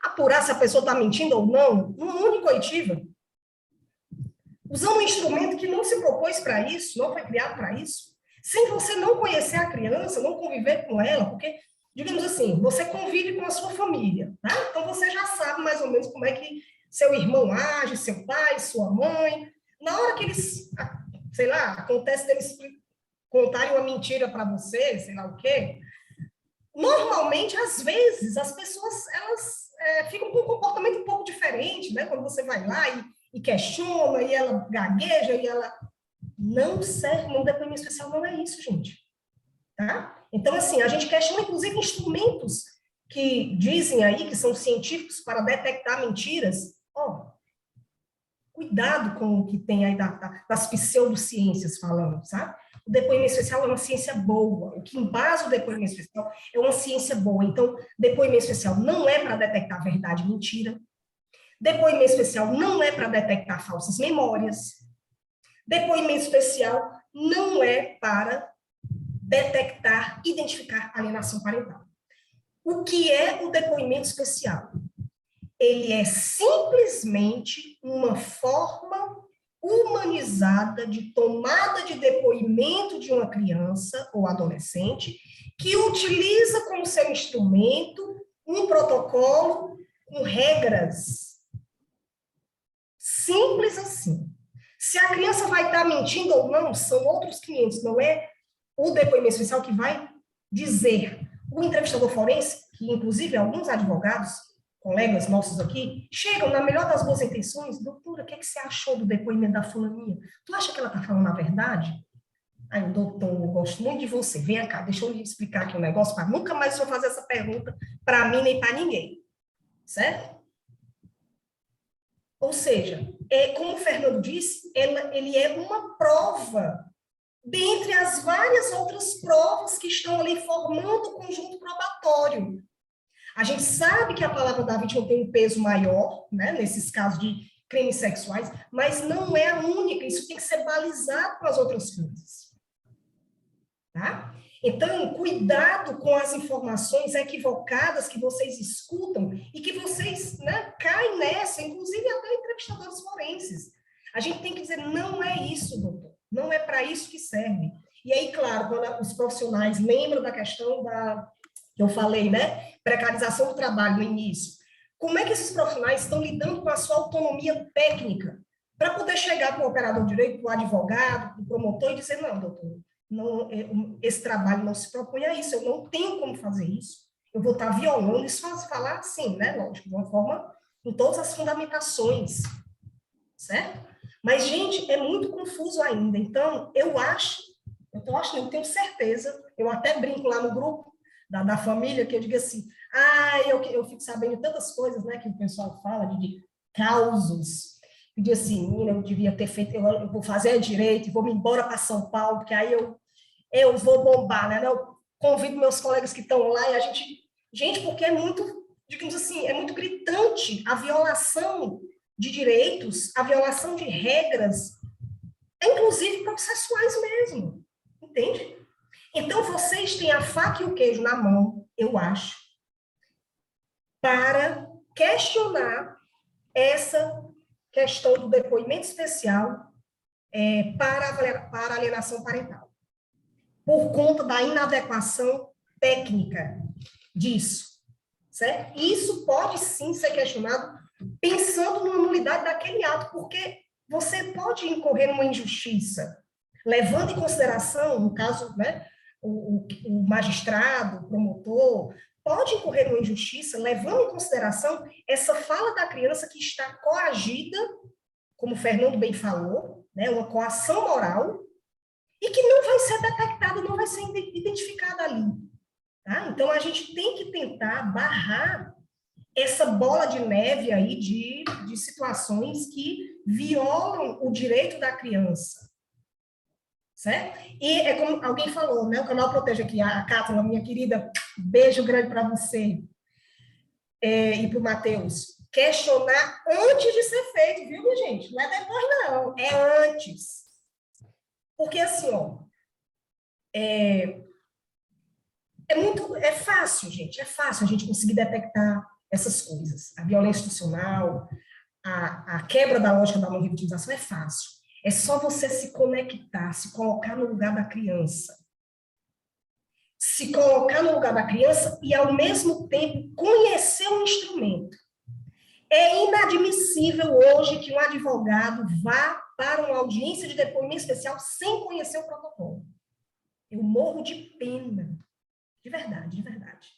apurar se a pessoa está mentindo ou não, numa única oitiva? Usando um instrumento que não se propôs para isso, não foi criado para isso, sem você não conhecer a criança, não conviver com ela, porque, digamos assim, você convive com a sua família, tá? Então você já sabe mais ou menos como é que seu irmão age, seu pai, sua mãe. Na hora que eles, sei lá, acontece deles contarem uma mentira para você, sei lá o quê, normalmente, às vezes, as pessoas, elas ficam com um comportamento um pouco diferente, né? Quando você vai lá e questiona, e ela gagueja, e ela... Não serve, no depoimento especial não é isso, gente. Tá? Então, assim, a gente questiona, inclusive, instrumentos que dizem aí, que são científicos para detectar mentiras. Cuidado com o que tem aí das pseudociências falando, sabe? O depoimento especial é uma ciência boa. O que embasa o depoimento especial é uma ciência boa. Então, depoimento especial não é para detectar verdade e mentira. Depoimento especial não é para detectar falsas memórias. Depoimento especial não é para detectar, identificar alienação parental. O que é o depoimento especial? Ele é simplesmente uma forma humanizada de tomada de depoimento de uma criança ou adolescente que utiliza como seu instrumento um protocolo com regras. Simples assim. Se a criança vai estar mentindo ou não, são outros 500, não é o depoimento especial que vai dizer. O entrevistador forense, que inclusive alguns advogados, colegas nossos aqui, chegam na melhor das boas intenções, doutora, o que você achou do depoimento da fulaninha? Tu acha que ela está falando a verdade? Aí, doutor, eu gosto muito de você, vem cá, deixa eu lhe explicar aqui um negócio, para nunca mais eu fazer essa pergunta para mim nem para ninguém, certo? Ou seja, como o Fernando disse, ele é uma prova, dentre as várias outras provas que estão ali formando o conjunto probatório. A gente sabe que a palavra da vítima tem um peso maior, né, nesses casos de crimes sexuais, mas não é a única, isso tem que ser balizado com as outras coisas. Tá? Então, cuidado com as informações equivocadas que vocês escutam e que vocês, né, caem nessa, inclusive até entrevistadores forenses. A gente tem que dizer, não é isso, doutor, não é para isso que serve. E aí, claro, quando os profissionais lembram da questão que eu falei, né, precarização do trabalho no início, como é que esses profissionais estão lidando com a sua autonomia técnica para poder chegar para o operador de direito, para o advogado, para o promotor e dizer, não, doutor, não, esse trabalho não se propõe a isso, eu não tenho como fazer isso, eu vou estar violando, isso faz falar assim, né, lógico, de uma forma, com todas as fundamentações, certo? Mas, gente, é muito confuso ainda, então, eu tenho certeza, eu até brinco lá no grupo da família, que eu digo assim, eu fico sabendo tantas coisas, né, que o pessoal fala, de causos, eu digo assim, menina, eu devia ter feito, eu vou fazer direito, vou me embora para São Paulo, porque aí eu vou bombar, né? convido meus colegas que estão lá e a gente, porque é muito, digamos assim, é muito gritante a violação de direitos, a violação de regras, inclusive processuais mesmo, entende? Então, vocês têm a faca e o queijo na mão, eu acho, para questionar essa questão do depoimento especial para alienação parental, por conta da inadequação técnica disso, certo? Isso pode sim ser questionado pensando na nulidade daquele ato, porque você pode incorrer numa injustiça, levando em consideração, no caso, né, o magistrado, o promotor, pode incorrer numa injustiça, levando em consideração essa fala da criança que está coagida, como o Fernando bem falou, né, uma coação moral, e que não vai ser detectada, não vai ser identificada ali. Tá? Então, a gente tem que tentar barrar essa bola de neve aí de situações que violam o direito da criança. Certo? E é como alguém falou, né? O canal Protege aqui, a Cátia, minha querida, beijo grande para você e para o Matheus. Questionar antes de ser feito, viu, minha gente? Não é depois, não, é antes. Porque assim, ó, é fácil, gente, é fácil a gente conseguir detectar essas coisas. A violência institucional, a quebra da lógica da não revitimização é fácil. É só você se conectar, se colocar no lugar da criança. Se colocar no lugar da criança e, ao mesmo tempo, conhecer o instrumento. É inadmissível hoje que um advogado vá para uma audiência de depoimento especial sem conhecer o protocolo. Eu morro de pena. De verdade, de verdade.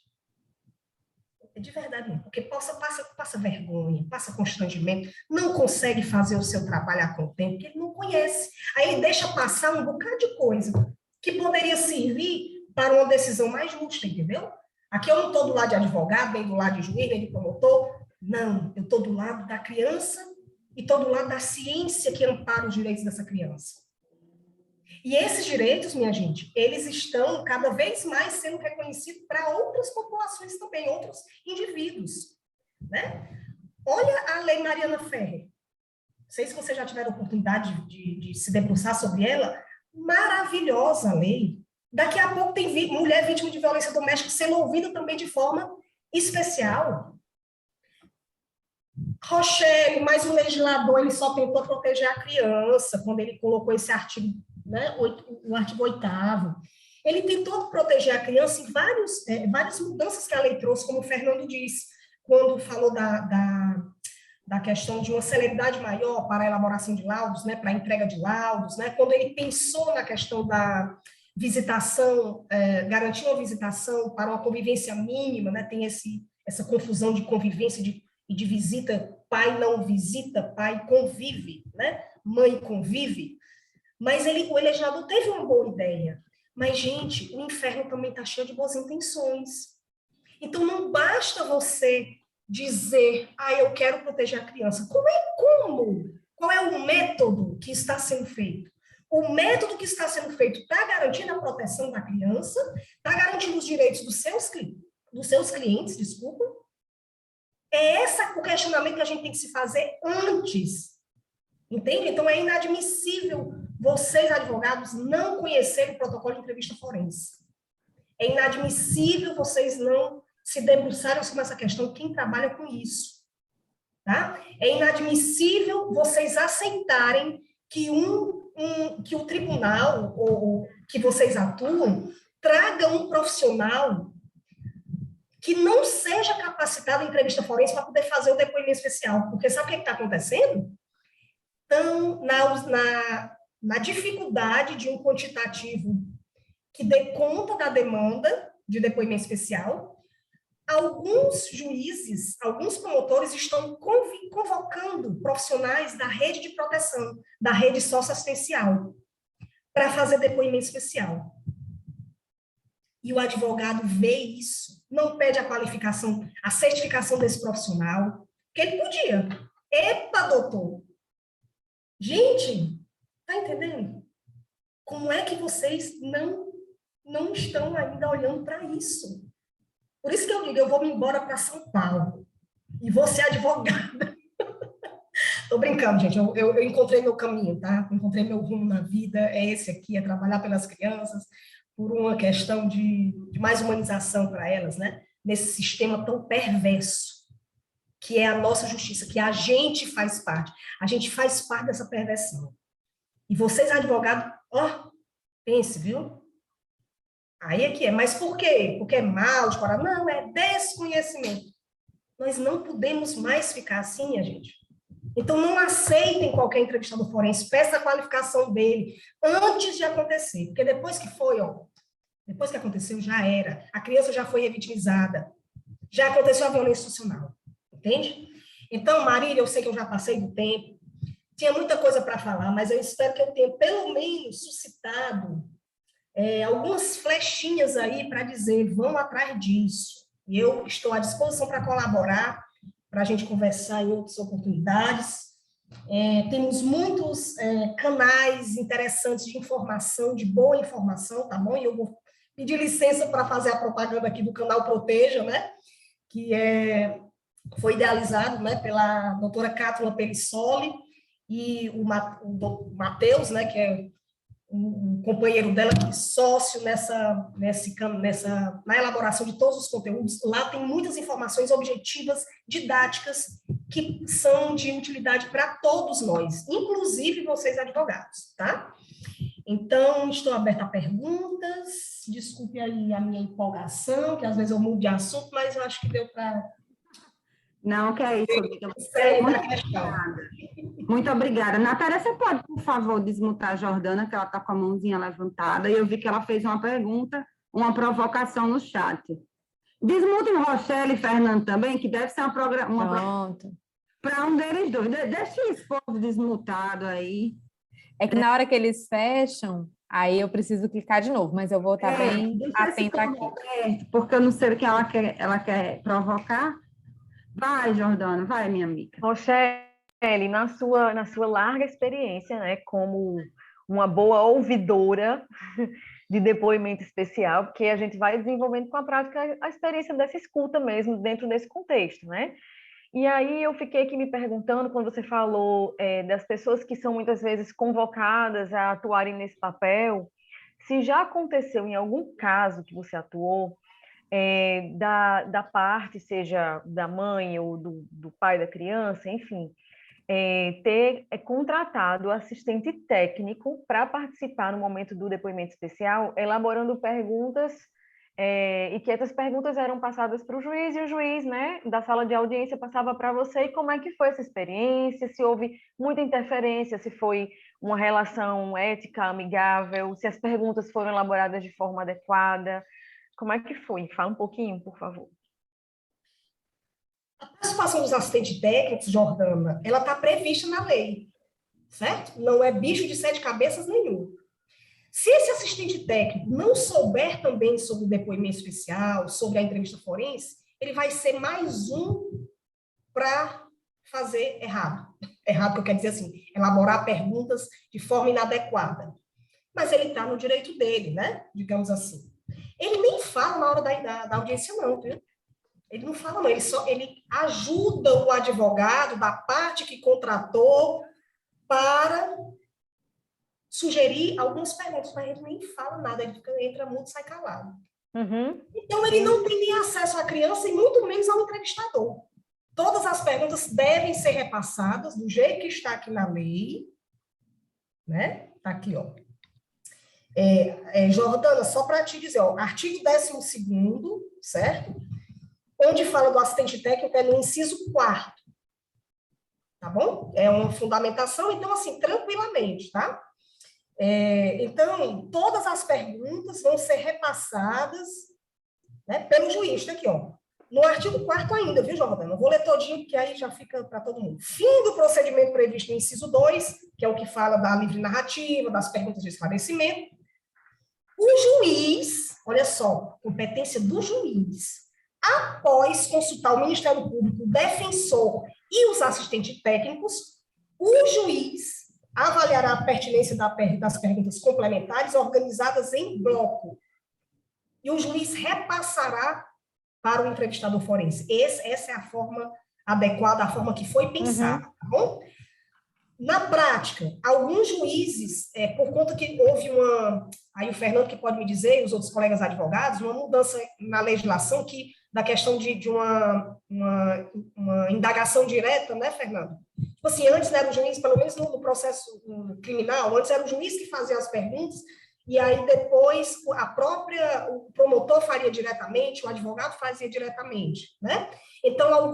De verdade mesmo, porque passa vergonha, passa constrangimento, não consegue fazer o seu trabalho a contento, porque ele não conhece. Aí ele deixa passar um bocado de coisa que poderia servir para uma decisão mais justa, entendeu? Aqui eu não estou do lado de advogado, nem do lado de juiz, nem de promotor. Não, eu estou do lado da criança e estou do lado da ciência que ampara os direitos dessa criança. E esses direitos, minha gente, eles estão cada vez mais sendo reconhecidos para outras populações também, outros indivíduos, né? Olha a Lei Mariana Ferrer. Não sei se vocês já tiveram oportunidade de se debruçar sobre ela. Maravilhosa a lei. Daqui a pouco tem mulher vítima de violência doméstica sendo ouvida também de forma especial. Rochelle, mas o legislador ele só tentou proteger a criança quando ele colocou esse artigo, né, o artigo 8º. Ele tentou proteger a criança em várias mudanças que a lei trouxe, como o Fernando disse, quando falou da questão de uma celeridade maior para a elaboração de laudos, né, para a entrega de laudos, né, quando ele pensou na questão da visitação, garantir uma visitação para uma convivência mínima, né, tem essa confusão de convivência e de visita, pai não visita, pai convive, né, mãe convive. Mas o legislador teve uma boa ideia. Mas, gente, o inferno também está cheio de boas intenções. Então, não basta você dizer, eu quero proteger a criança. Qual é o método que está sendo feito? O método que está sendo feito está garantindo a proteção da criança, está garantindo os direitos dos seus clientes, desculpa. É esse o questionamento que a gente tem que se fazer antes. Entende? Então, é inadmissível vocês, advogados, não conhecerem o protocolo de entrevista forense. É inadmissível vocês não se debruçarem sobre essa questão, quem trabalha com isso. Tá? É inadmissível vocês aceitarem que que o tribunal, ou que vocês atuam, traga um profissional que não seja capacitado em entrevista forense para poder fazer o depoimento especial. Porque sabe o que está acontecendo? Então, na dificuldade de um quantitativo que dê conta da demanda de depoimento especial, alguns juízes, alguns promotores estão convocando profissionais da rede de proteção, da rede socioassistencial, para fazer depoimento especial. E o advogado vê isso, não pede a qualificação, a certificação desse profissional, que ele podia. Epa, doutor! Gente, tá entendendo? Como é que vocês não não estão ainda olhando para isso. Por isso que eu digo, eu vou me embora para São Paulo e vou ser advogada. Estou brincando, gente, eu encontrei meu caminho, tá? Encontrei meu rumo na vida, é esse aqui, é trabalhar pelas crianças, por uma questão de mais humanização para elas, né? Nesse sistema tão perverso, que é a nossa justiça, que a gente faz parte. A gente faz parte dessa perversão. E vocês, advogados, ó, pense, viu? Aí é que é. Mas por quê? Porque é mal de coração? Não, é desconhecimento. Nós não podemos mais ficar assim, minha gente. Então, não aceitem qualquer entrevistador forense, peça a qualificação dele antes de acontecer. Porque depois que foi, ó, depois que aconteceu, já era. A criança já foi revitimizada. Já aconteceu a violência institucional. Entende? Então, Marília, eu sei que eu já passei do tempo. Tinha muita coisa para falar, mas eu espero que eu tenha, pelo menos, suscitado algumas flechinhas aí para dizer, vão atrás disso. E eu estou à disposição para colaborar, para a gente conversar em outras oportunidades. Temos muitos canais interessantes de informação, de boa informação, tá bom? E eu vou pedir licença para fazer a propaganda aqui do canal Proteja, né? Que foi idealizado, né, pela doutora Cátula Pelissoli e o Matheus, né, que é um companheiro dela, que é sócio na elaboração de todos os conteúdos. Lá tem muitas informações objetivas, didáticas, que são de utilidade para todos nós, inclusive vocês advogados, tá? Então, estou aberta a perguntas. Desculpe aí a minha empolgação, que às vezes eu mudo de assunto, mas eu acho que deu para... Não, que é isso, amiga. Muito Muito obrigada. Natália, você pode, por favor, desmutar a Jordana, que ela está com a mãozinha levantada, e eu vi que ela fez uma pergunta, uma provocação no chat. Desmutem o Rochelle e Fernando também, que deve ser uma Pronto. para um deles dois. Deixa esse povo desmutado aí. É que na hora que eles fecham, aí eu preciso clicar de novo, mas eu vou estar bem atenta aqui. Aberto, porque eu não sei o que ela quer provocar. Vai, Jordana, vai, minha amiga. Rochelle, na sua larga experiência, né, como uma boa ouvidora de depoimento especial, porque a gente vai desenvolvendo com a prática a experiência dessa escuta mesmo, dentro desse contexto, né? E aí eu fiquei aqui me perguntando, quando você falou das pessoas que são muitas vezes convocadas a atuarem nesse papel, se já aconteceu em algum caso que você atuou, da parte, seja da mãe ou do pai da criança, enfim, ter contratado assistente técnico para participar no momento do depoimento especial, elaborando perguntas, e que essas perguntas eram passadas para o juiz, e o juiz, né, da sala de audiência passava para você. E como é que foi essa experiência, se houve muita interferência, se foi uma relação ética, amigável, se as perguntas foram elaboradas de forma adequada. Como é que foi? Fala um pouquinho, por favor. A participação dos assistentes técnicos, Jordana, ela está prevista na lei, certo? Não é bicho de 7 cabeças nenhum. Se esse assistente técnico não souber também sobre o depoimento especial, sobre a entrevista forense, ele vai ser mais um para fazer errado. Errado que eu quero dizer assim, elaborar perguntas de forma inadequada. Mas ele está no direito dele, né? Digamos assim. Ele nem fala na hora da audiência, não, viu? Ele não fala, não. Ele ajuda o advogado da parte que contratou para sugerir algumas perguntas, mas ele nem fala nada, ele entra mudo e sai calado. Uhum. Então, ele não tem nem acesso à criança e muito menos ao entrevistador. Todas as perguntas devem ser repassadas do jeito que está aqui na lei, né? Está aqui, ó. Jordana, só para te dizer, ó, artigo 12º, certo? Onde fala do assistente técnico é no inciso 4º, tá bom? É uma fundamentação, então, assim, tranquilamente, tá? Então, todas as perguntas vão ser repassadas, né, pelo juiz, tá aqui, ó. No artigo 4º ainda, viu, Jordana? Eu vou ler todinho, porque aí já fica para todo mundo. Fim do procedimento previsto no inciso 2, que é o que fala da livre narrativa, das perguntas de esclarecimento. O juiz, olha só, competência do juiz, após consultar o Ministério Público, o defensor e os assistentes técnicos, o juiz avaliará a pertinência das perguntas complementares organizadas em bloco, e o juiz repassará para o entrevistador forense. Essa é a forma adequada, a forma que foi pensada, tá bom? Na prática, alguns juízes, por conta que houve aí o Fernando que pode me dizer, e os outros colegas advogados, uma mudança na legislação da questão de uma indagação direta, né, Fernando? Tipo assim, antes era o juiz, pelo menos no processo criminal, antes era o juiz que fazia as perguntas, e aí depois o promotor faria diretamente, o advogado fazia diretamente, né? Então,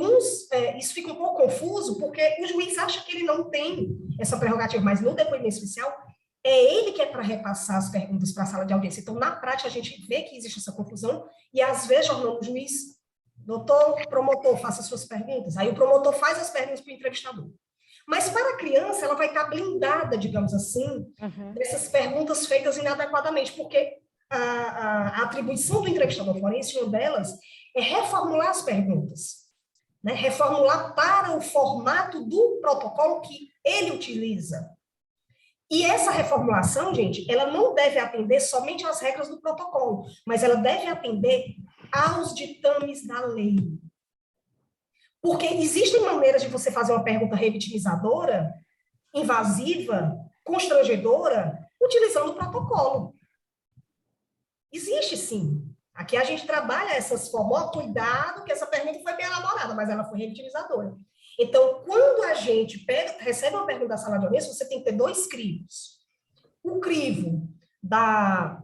isso fica um pouco confuso, porque o juiz acha que ele não tem essa prerrogativa, mas no depoimento especial, é ele que é para repassar as perguntas para a sala de audiência. Então, na prática, a gente vê que existe essa confusão, e às vezes, o juiz, doutor, promotor, faça suas perguntas, aí o promotor faz as perguntas para o entrevistador. Mas para a criança, ela vai estar blindada, digamos assim, dessas perguntas feitas inadequadamente, porque a atribuição do entrevistador forense, uma delas, é reformular as perguntas, né? Reformular para o formato do protocolo que ele utiliza. E essa reformulação, gente, ela não deve atender somente às regras do protocolo, mas ela deve atender aos ditames da lei. Porque existem maneiras de você fazer uma pergunta revitimizadora, invasiva, constrangedora, utilizando o protocolo. Existe, sim. Aqui a gente trabalha essas formas. Cuidado, que essa pergunta foi bem elaborada, mas ela foi revitimizadora. Então, quando a gente recebe uma pergunta da sala de audiência, você tem que ter 2 crivos. O crivo da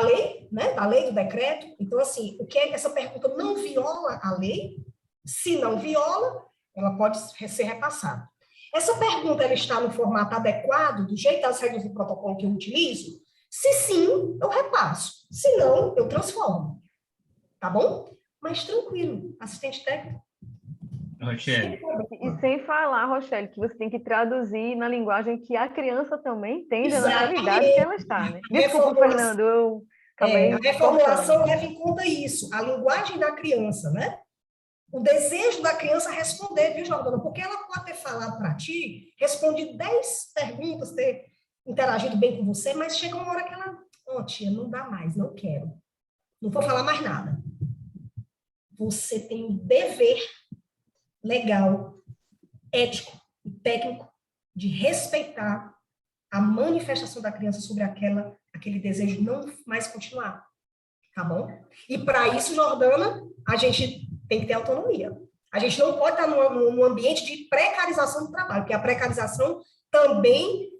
lei, né? Da lei, do decreto. Então, assim, essa pergunta não viola a lei. Se não viola, ela pode ser repassada. Essa pergunta ela está no formato adequado, do jeito das regras do protocolo que eu utilizo? Se sim, eu repasso. Se não, eu transformo. Tá bom? Mas tranquilo, assistente técnico. Rochelle. E sem falar, Rochelle, que você tem que traduzir na linguagem que a criança também entende, na realidade que ela está, né? Desculpa, Fernando, eu acabei... A reformulação leva em conta isso, a linguagem da criança, né? O desejo da criança responder, viu, Jordana? Porque ela pode ter falado para ti, respondido 10 perguntas, ter interagido bem com você, mas chega uma hora que ela, tia, não dá mais, não quero. Não vou falar mais nada. Você tem um dever legal, ético e técnico de respeitar a manifestação da criança sobre aquele desejo de não mais continuar. Tá bom? E para isso, Jordana, a gente tem que ter autonomia. A gente não pode estar num ambiente de precarização do trabalho, porque a precarização também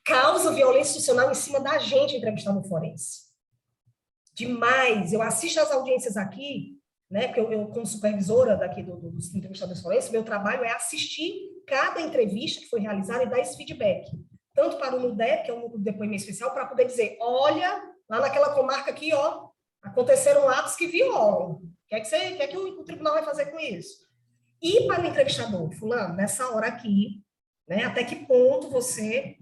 causa violência institucional em cima da gente, entrevistando forense. Demais. Eu assisto às audiências aqui, né, porque eu como supervisora daqui dos entrevistadores forenses, meu trabalho é assistir cada entrevista que foi realizada e dar esse feedback. Tanto para o NUDEP, que é o núcleo de depoimento especial, para poder dizer, olha, lá naquela comarca aqui, aconteceram atos que violam. O que é que o tribunal vai fazer com isso? E para o entrevistador, fulano, nessa hora aqui, né, até que ponto você,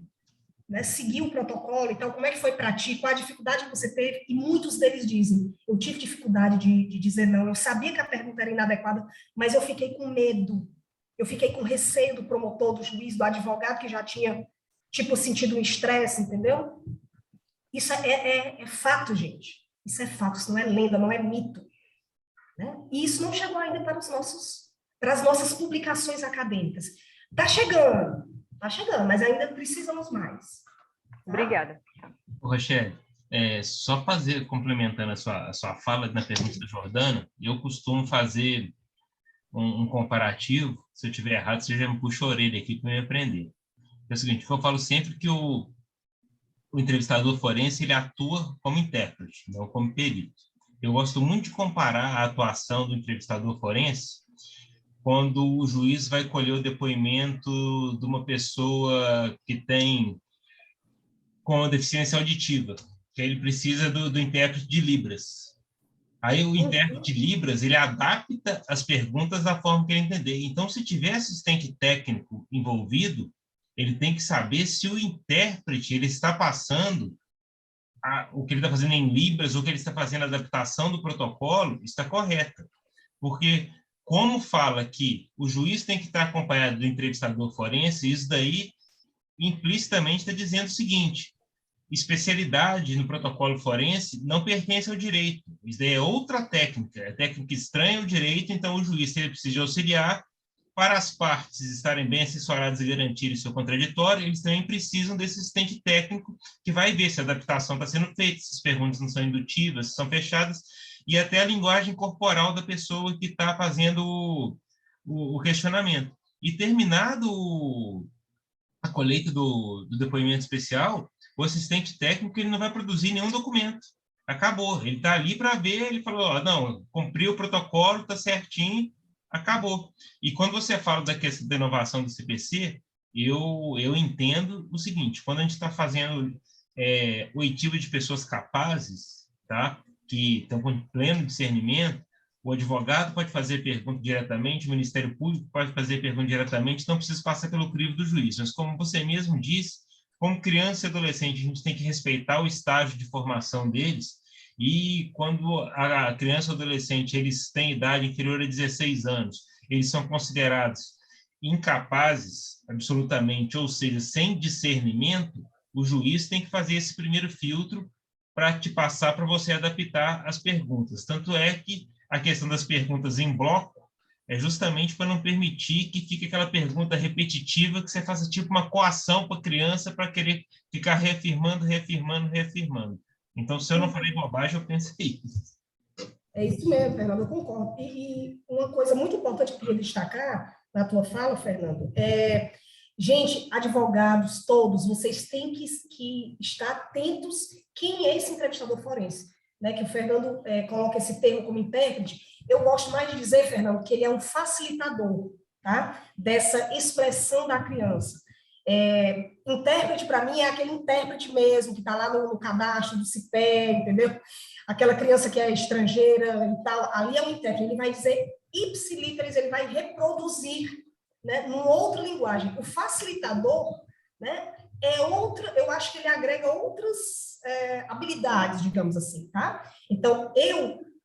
né, seguiu o protocolo e tal, como é que foi para ti, qual a dificuldade que você teve? E muitos deles dizem, eu tive dificuldade de dizer não, eu sabia que a pergunta era inadequada, mas eu fiquei com medo, eu fiquei com receio do promotor, do juiz, do advogado, que já tinha, tipo, sentido um estresse, entendeu? Isso é fato, gente. Isso é fato, isso não é lenda, não é mito. Né? E isso não chegou ainda para as nossas publicações acadêmicas. Está chegando, mas ainda precisamos mais. Tá? Obrigada. Rochelle, só complementando a sua fala na pergunta da Jordana, eu costumo fazer um comparativo. Se eu estiver errado, você já me puxa a orelha aqui para eu aprender. É o seguinte, eu falo sempre que o entrevistador forense ele atua como intérprete, não como perito. Eu gosto muito de comparar a atuação do entrevistador forense quando o juiz vai colher o depoimento de uma pessoa que tem com deficiência auditiva, que ele precisa do intérprete de Libras. Aí o intérprete de Libras, ele adapta as perguntas da forma que ele entender. Então, se tiver assistente técnico envolvido, ele tem que saber se o intérprete ele está passando o que ele está fazendo em Libras ou o que ele está fazendo a adaptação do protocolo está correta. Porque, como fala que o juiz tem que estar acompanhado do entrevistador forense, isso daí implicitamente está dizendo o seguinte, especialidade no protocolo forense não pertence ao direito. Isso daí é outra técnica, é técnica estranha ao direito, então o juiz ele precisa de auxiliar. Para as partes estarem bem assessoradas e garantirem seu contraditório, eles também precisam desse assistente técnico que vai ver se a adaptação está sendo feita, se as perguntas não são indutivas, se são fechadas, e até a linguagem corporal da pessoa que está fazendo o questionamento. E terminado a colheita do depoimento especial, o assistente técnico ele não vai produzir nenhum documento. Acabou. Ele está ali para ver, ele falou, não, cumpriu o protocolo, está certinho, acabou. E quando você fala da questão da inovação do CPC, eu entendo o seguinte, quando a gente está fazendo oitiva de pessoas capazes, tá, que estão com pleno discernimento, o advogado pode fazer pergunta diretamente, o Ministério Público pode fazer pergunta diretamente, não precisa passar pelo crivo do juiz. Mas, como você mesmo disse, como criança e adolescente, a gente tem que respeitar o estágio de formação deles, e quando a criança ou adolescente eles têm idade inferior a 16 anos, eles são considerados incapazes, absolutamente, ou seja, sem discernimento, o juiz tem que fazer esse primeiro filtro para te passar para você adaptar as perguntas. Tanto é que a questão das perguntas em bloco é justamente para não permitir que fique aquela pergunta repetitiva, que você faça tipo uma coação para a criança para querer ficar reafirmando. Então, se eu não falei bobagem, eu pensei isso. É isso mesmo, Fernando, eu concordo. E uma coisa muito importante que eu queria destacar na tua fala, Fernando, gente, advogados todos, vocês têm que estar atentos quem é esse entrevistador forense, né? Que o Fernando coloca esse termo como intérprete. Eu gosto mais de dizer, Fernando, que ele é um facilitador, tá? Dessa expressão da criança. Intérprete, para mim, é aquele intérprete mesmo, que está lá no cadastro do CIPE, entendeu? Aquela criança que é estrangeira e tal, ali é um intérprete, ele vai dizer ipsiliteris, ele vai reproduzir, né, numa outra linguagem. O facilitador, né, eu acho que ele agrega outras habilidades, digamos assim, tá? Então,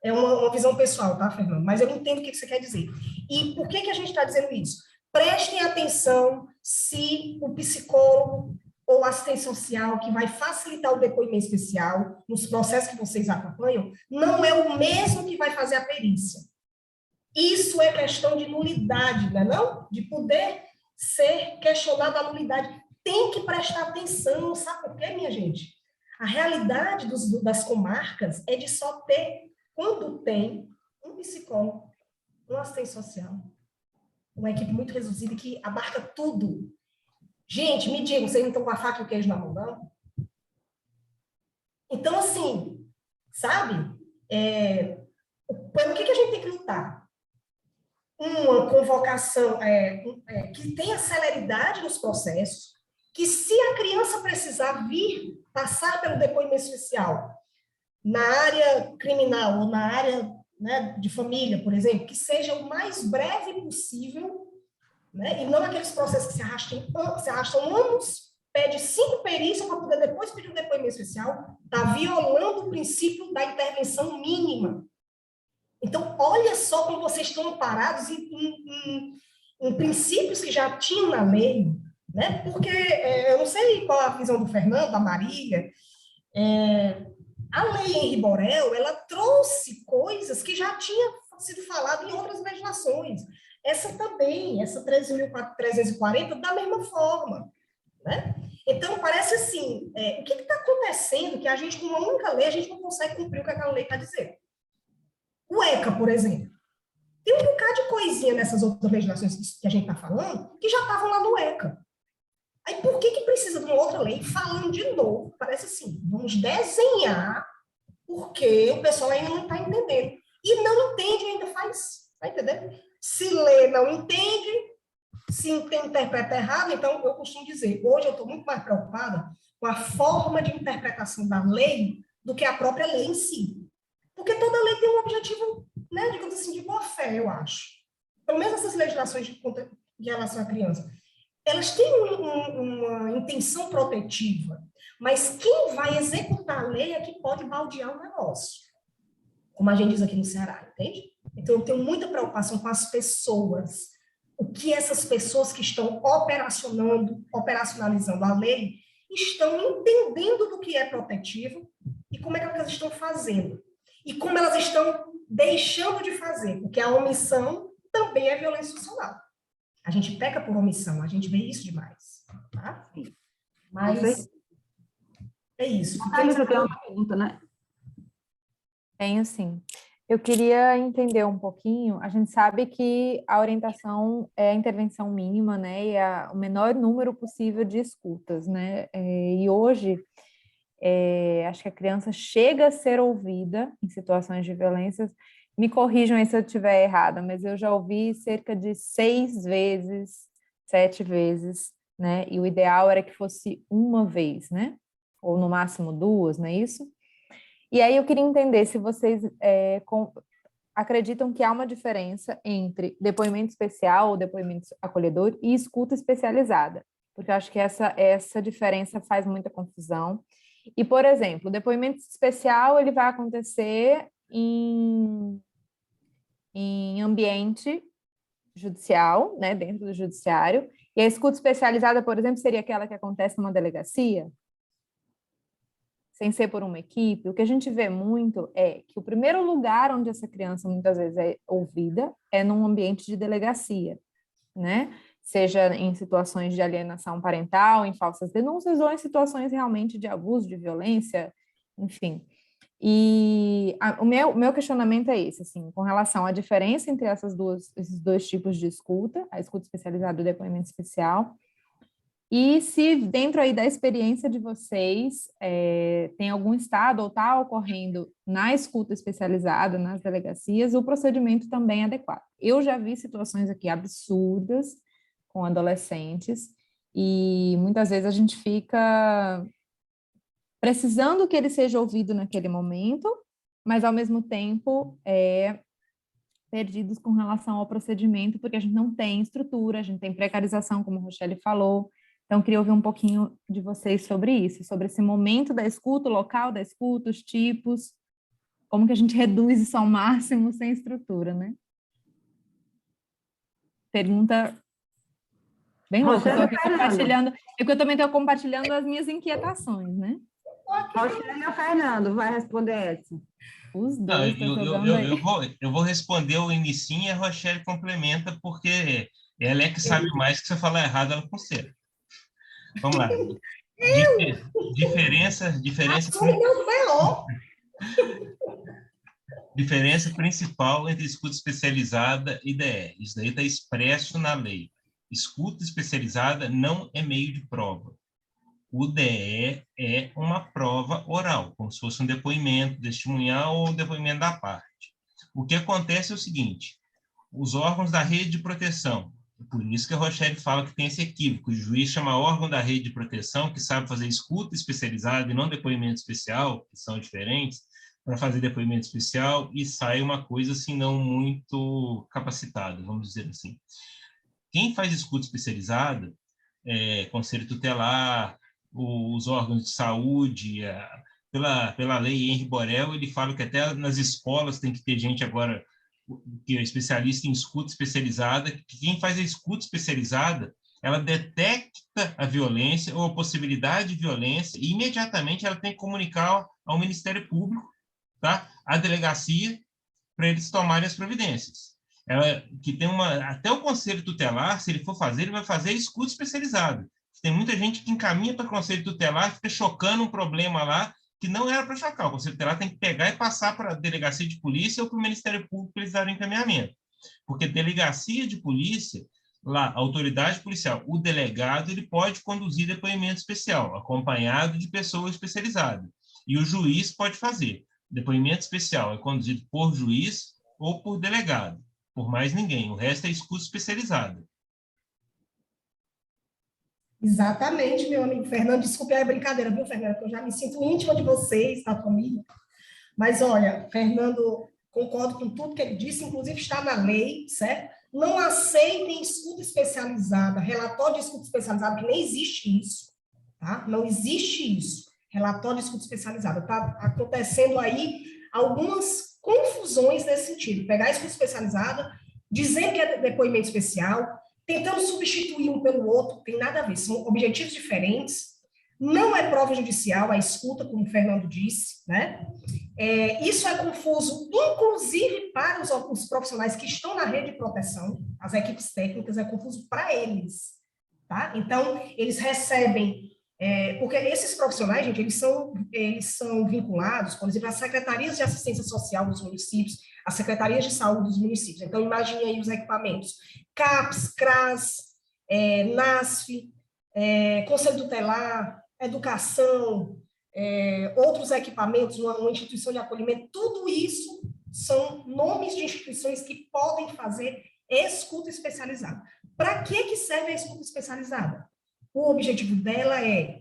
é uma visão pessoal, tá, Fernando? Mas eu entendo o que você quer dizer. E por que a gente está dizendo isso? Prestem atenção se o psicólogo ou assistente social que vai facilitar o depoimento especial, nos processos que vocês acompanham, não é o mesmo que vai fazer a perícia. Isso é questão de nulidade, não é não? De poder ser questionado a nulidade. Tem que prestar atenção, sabe por quê, minha gente? A realidade das comarcas é de só ter, quando tem, um psicólogo, um assistente social, uma equipe muito reduzida que abarca tudo. Gente, me digam, vocês não estão com a faca e o queijo na mão, não? Então, assim, sabe? Pelo que a gente tem que lutar? Uma convocação que tenha celeridade nos processos, que se a criança precisar vir passar pelo depoimento especial na área criminal ou na área, né, de família, por exemplo, que seja o mais breve possível, né, e não aqueles processos que se arrastam anos, pede 5 perícias para poder depois pedir um depoimento especial, está violando o princípio da intervenção mínima. Então, olha só como vocês estão amparados em princípios que já tinham na lei, né? Porque eu não sei qual a visão do Fernando, da Marília, a lei Henri Borel, ela trouxe coisas que já tinham sido falado em outras legislações. Essa também, essa 13.340, da mesma forma, né? Então, parece assim, o que está acontecendo que a gente, com uma única lei, a gente não consegue cumprir o que aquela lei está dizendo? O ECA, por exemplo. Tem um bocado de coisinha nessas outras legislações que a gente está falando, que já estavam lá no ECA. Aí, por que precisa de uma outra lei falando de novo? Parece assim, vamos desenhar porque o pessoal ainda não está entendendo. E não entende, ainda faz. Está entendendo? Se lê, não entende. Se interpreta errado, então, eu costumo dizer, hoje eu estou muito mais preocupada com a forma de interpretação da lei do que a própria lei em si. Porque toda lei tem um objetivo, né, digamos assim, de boa fé, eu acho. Pelo menos essas legislações de relação à criança. Elas têm uma intenção protetiva, mas quem vai executar a lei é que pode baldear o negócio, como a gente diz aqui no Ceará, entende? Então, eu tenho muita preocupação com as pessoas, o que essas pessoas que estão operacionalizando a lei estão entendendo do que é protetivo e como é que elas estão fazendo. E como elas estão deixando de fazer, porque a omissão também é violência institucional. A gente peca por omissão, a gente vê isso demais. Tá? Mas é isso. Você tem uma pergunta, né? Tenho sim. Eu queria entender um pouquinho, a gente sabe que a orientação é a intervenção mínima, né, e o menor número possível de escutas, né, e hoje, acho que a criança chega a ser ouvida em situações de violência, me corrijam aí se eu estiver errada, mas eu já ouvi cerca de 6 vezes, 7 vezes, né, e o ideal era que fosse uma vez, né, ou no máximo 2, não é isso? E aí eu queria entender se vocês acreditam que há uma diferença entre depoimento especial ou depoimento acolhedor e escuta especializada, porque eu acho que essa diferença faz muita confusão. E, por exemplo, o depoimento especial ele vai acontecer em ambiente judicial, né, dentro do judiciário, e a escuta especializada, por exemplo, seria aquela que acontece numa delegacia, sem ser por uma equipe. O que a gente vê muito é que o primeiro lugar onde essa criança muitas vezes é ouvida é num ambiente de delegacia, né? Seja em situações de alienação parental, em falsas denúncias, ou em situações realmente de abuso, de violência, enfim. E o meu questionamento é esse, assim, com relação à diferença entre esses dois tipos de escuta, a escuta especializada e o depoimento especial, e se dentro aí da experiência de vocês tem algum estado ou está ocorrendo na escuta especializada, nas delegacias, o procedimento também é adequado. Eu já vi situações aqui absurdas com adolescentes e muitas vezes a gente fica precisando que ele seja ouvido naquele momento, mas ao mesmo tempo perdidos com relação ao procedimento, porque a gente não tem estrutura, a gente tem precarização, como a Rochelle falou. Então, queria ouvir um pouquinho de vocês sobre isso, sobre esse momento da escuta, o local da escuta, os tipos, como que a gente reduz isso ao máximo sem estrutura, né? Pergunta bem louca, eu estou compartilhando, porque eu também estou compartilhando as minhas inquietações, né? Rochelle ou Fernando vai responder essa? Os dois estão jogando aí. Eu vou responder o inicinho e a Rochelle complementa, porque ela é que sabe mais, que se eu falar errado, ela conserta. Vamos lá. Diferença principal entre escuta especializada e DE. Isso daí está expresso na lei. Escuta especializada não é meio de prova. O DE é uma prova oral, como se fosse um depoimento testemunhal ou um depoimento da parte. O que acontece é o seguinte: os órgãos da rede de proteção, por isso que a Rochelle fala que tem esse equívoco, o juiz chama órgão da rede de proteção, que sabe fazer escuta especializada e não depoimento especial, que são diferentes, para fazer depoimento especial, e sai uma coisa assim não muito capacitada, vamos dizer assim. Quem faz escuta especializada, conselho tutelar, os órgãos de saúde, pela lei Henri Borel, ele fala que até nas escolas tem que ter gente agora que é especialista em escuta especializada, que quem faz a escuta especializada, ela detecta a violência ou a possibilidade de violência e imediatamente ela tem que comunicar ao Ministério Público, tá? À delegacia, para eles tomarem as providências. Que tem até o conselho tutelar, se ele for fazer, ele vai fazer escuta especializada. Tem muita gente que encaminha para o conselho tutelar e fica chocando um problema lá que não era para chocar. O conselho tutelar tem que pegar e passar para a delegacia de polícia ou para o Ministério Público para eles darem encaminhamento. Porque delegacia de polícia, lá, a autoridade policial, o delegado, ele pode conduzir depoimento especial, acompanhado de pessoa especializada. E o juiz pode fazer. Depoimento especial é conduzido por juiz ou por delegado, por mais ninguém. O resto é escuta especializada. Exatamente, meu amigo Fernando. Desculpe a brincadeira, viu, Fernando? Que eu já me sinto íntima de vocês, da família. Mas, olha, Fernando, concordo com tudo que ele disse, inclusive está na lei, certo? Não aceitem escuta especializada, relatório de escuta especializada, que nem existe isso, tá? Não existe isso, relatório de escuta especializada. Está acontecendo aí algumas confusões nesse sentido. Pegar a escuta especializada, dizer que é depoimento especial, tentando substituir um pelo outro, tem nada a ver, são objetivos diferentes. Não é prova judicial a escuta, como o Fernando disse, né? Isso é confuso, inclusive para os profissionais que estão na rede de proteção, as equipes técnicas, é confuso para eles, tá? Então, eles recebem, porque esses profissionais, gente, eles são vinculados, por exemplo, às secretarias de assistência social dos municípios, às secretarias de saúde dos municípios. Então, imagine aí os equipamentos: CAPS, CRAS, NASF, Conselho Tutelar, educação, outros equipamentos, uma instituição de acolhimento, tudo isso são nomes de instituições que podem fazer escuta especializada. Para que serve a escuta especializada? O objetivo dela é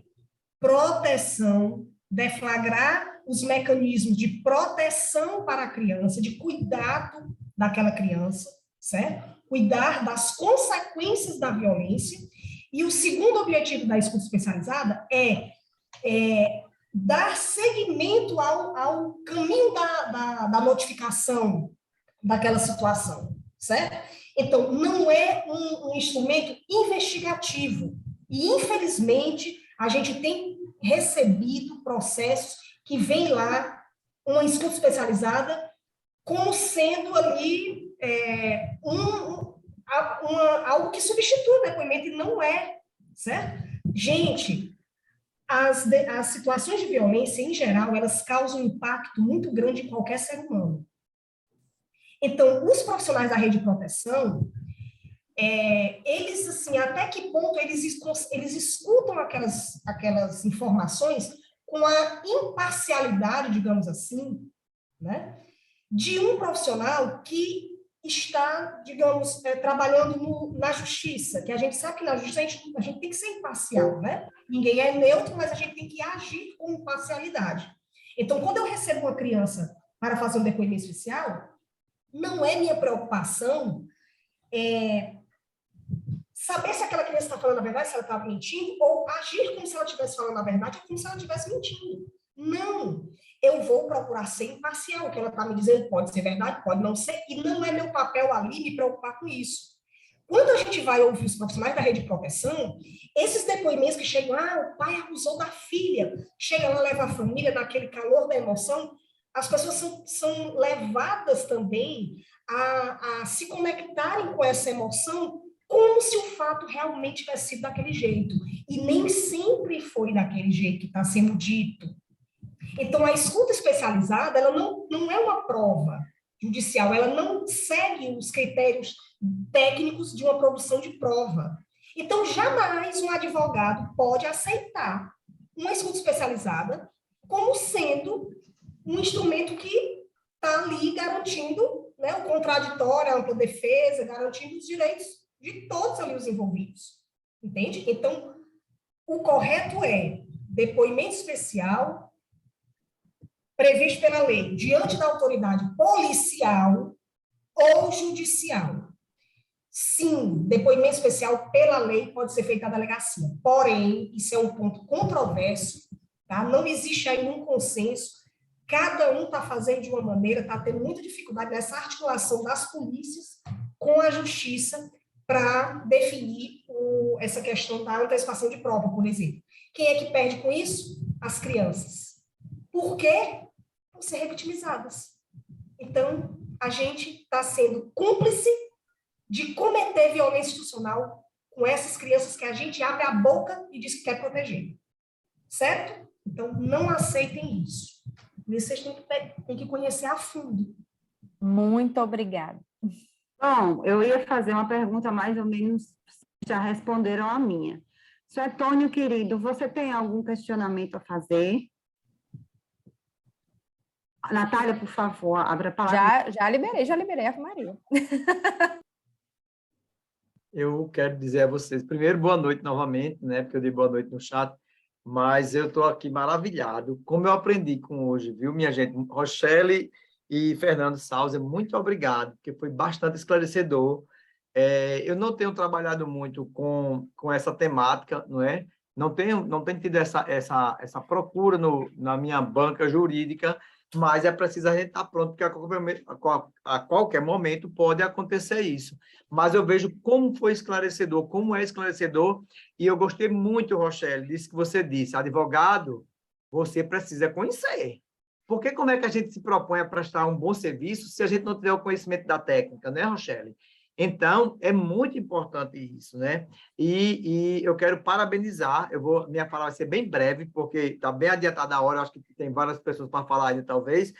proteção, deflagrar os mecanismos de proteção para a criança, de cuidado daquela criança, certo? Cuidar das consequências da violência. E o segundo objetivo da escuta especializada é dar seguimento ao caminho da notificação daquela situação, certo? Então, não é um instrumento investigativo. E, infelizmente, a gente tem recebido processos que vem lá uma escuta especializada como sendo ali algo que substitui o depoimento, e não é, certo? Gente, as situações de violência, em geral, elas causam um impacto muito grande em qualquer ser humano. Então, os profissionais da rede de proteção, eles, assim, até que ponto eles escutam aquelas informações com a imparcialidade, digamos assim, né, de um profissional que está, digamos, trabalhando na justiça, que a gente sabe que na justiça a gente tem que ser imparcial, né? Ninguém é neutro, mas a gente tem que agir com imparcialidade. Então, quando eu recebo uma criança para fazer um depoimento especial, não é minha preocupação saber se aquela criança está falando a verdade, se ela está mentindo, ou agir como se ela estivesse falando a verdade, ou como se ela estivesse mentindo. Não, eu vou procurar ser imparcial. O que ela está me dizendo pode ser verdade, pode não ser, e não é meu papel ali me preocupar com isso. Quando a gente vai ouvir os profissionais da rede de proteção, esses depoimentos que chegam, o pai abusou da filha, chega lá, leva a família naquele calor da emoção, as pessoas são levadas também a se conectarem com essa emoção como se o fato realmente tivesse sido daquele jeito. E nem sempre foi daquele jeito que está sendo dito. Então, a escuta especializada, ela não é uma prova judicial, ela não segue os critérios técnicos de uma produção de prova. Então, jamais um advogado pode aceitar uma escuta especializada como sendo um instrumento que está ali garantindo, né, o contraditório, a ampla defesa, garantindo os direitos de todos ali os envolvidos. Entende? Então, o correto é depoimento especial previsto pela lei, diante da autoridade policial ou judicial. Sim, depoimento especial pela lei pode ser feito à delegacia. Porém, isso é um ponto controverso, tá? Não existe aí um consenso. Cada um está fazendo de uma maneira, está tendo muita dificuldade nessa articulação das polícias com a justiça para definir essa questão da antecipação de prova, por exemplo. Quem é que perde com isso? As crianças. Por quê? Por ser revitimizadas. Então, a gente está sendo cúmplice de cometer violência institucional com essas crianças que a gente abre a boca e diz que quer proteger. Certo? Então, não aceitem isso. Vocês têm que conhecer a fundo. Muito obrigada. Bom, eu ia fazer uma pergunta mais ou menos, já responderam a minha. Suetônio, querido, você tem algum questionamento a fazer? Natália, por favor, abra a palavra. Já liberei a Maria. Eu quero dizer a vocês, primeiro, boa noite novamente, né? Porque eu dei boa noite no chat, mas eu estou aqui maravilhado, como eu aprendi com hoje, viu, minha gente? Rochelle e Fernando Sauser, muito obrigado, porque foi bastante esclarecedor. Eu não tenho trabalhado muito com essa temática, não é? Não tenho tido essa procura na minha banca jurídica, mas é preciso a gente estar pronto, porque a qualquer momento pode acontecer isso. Mas eu vejo como foi esclarecedor, como é esclarecedor, e eu gostei muito, Rochelle, disso que você disse, advogado, você precisa conhecer. Porque como é que a gente se propõe a prestar um bom serviço se a gente não tiver o conhecimento da técnica, né, Rochelle? Então, é muito importante isso, né? E eu quero parabenizar, minha fala vai ser bem breve, porque está bem adiantada a hora, acho que tem várias pessoas para falar ainda, talvez.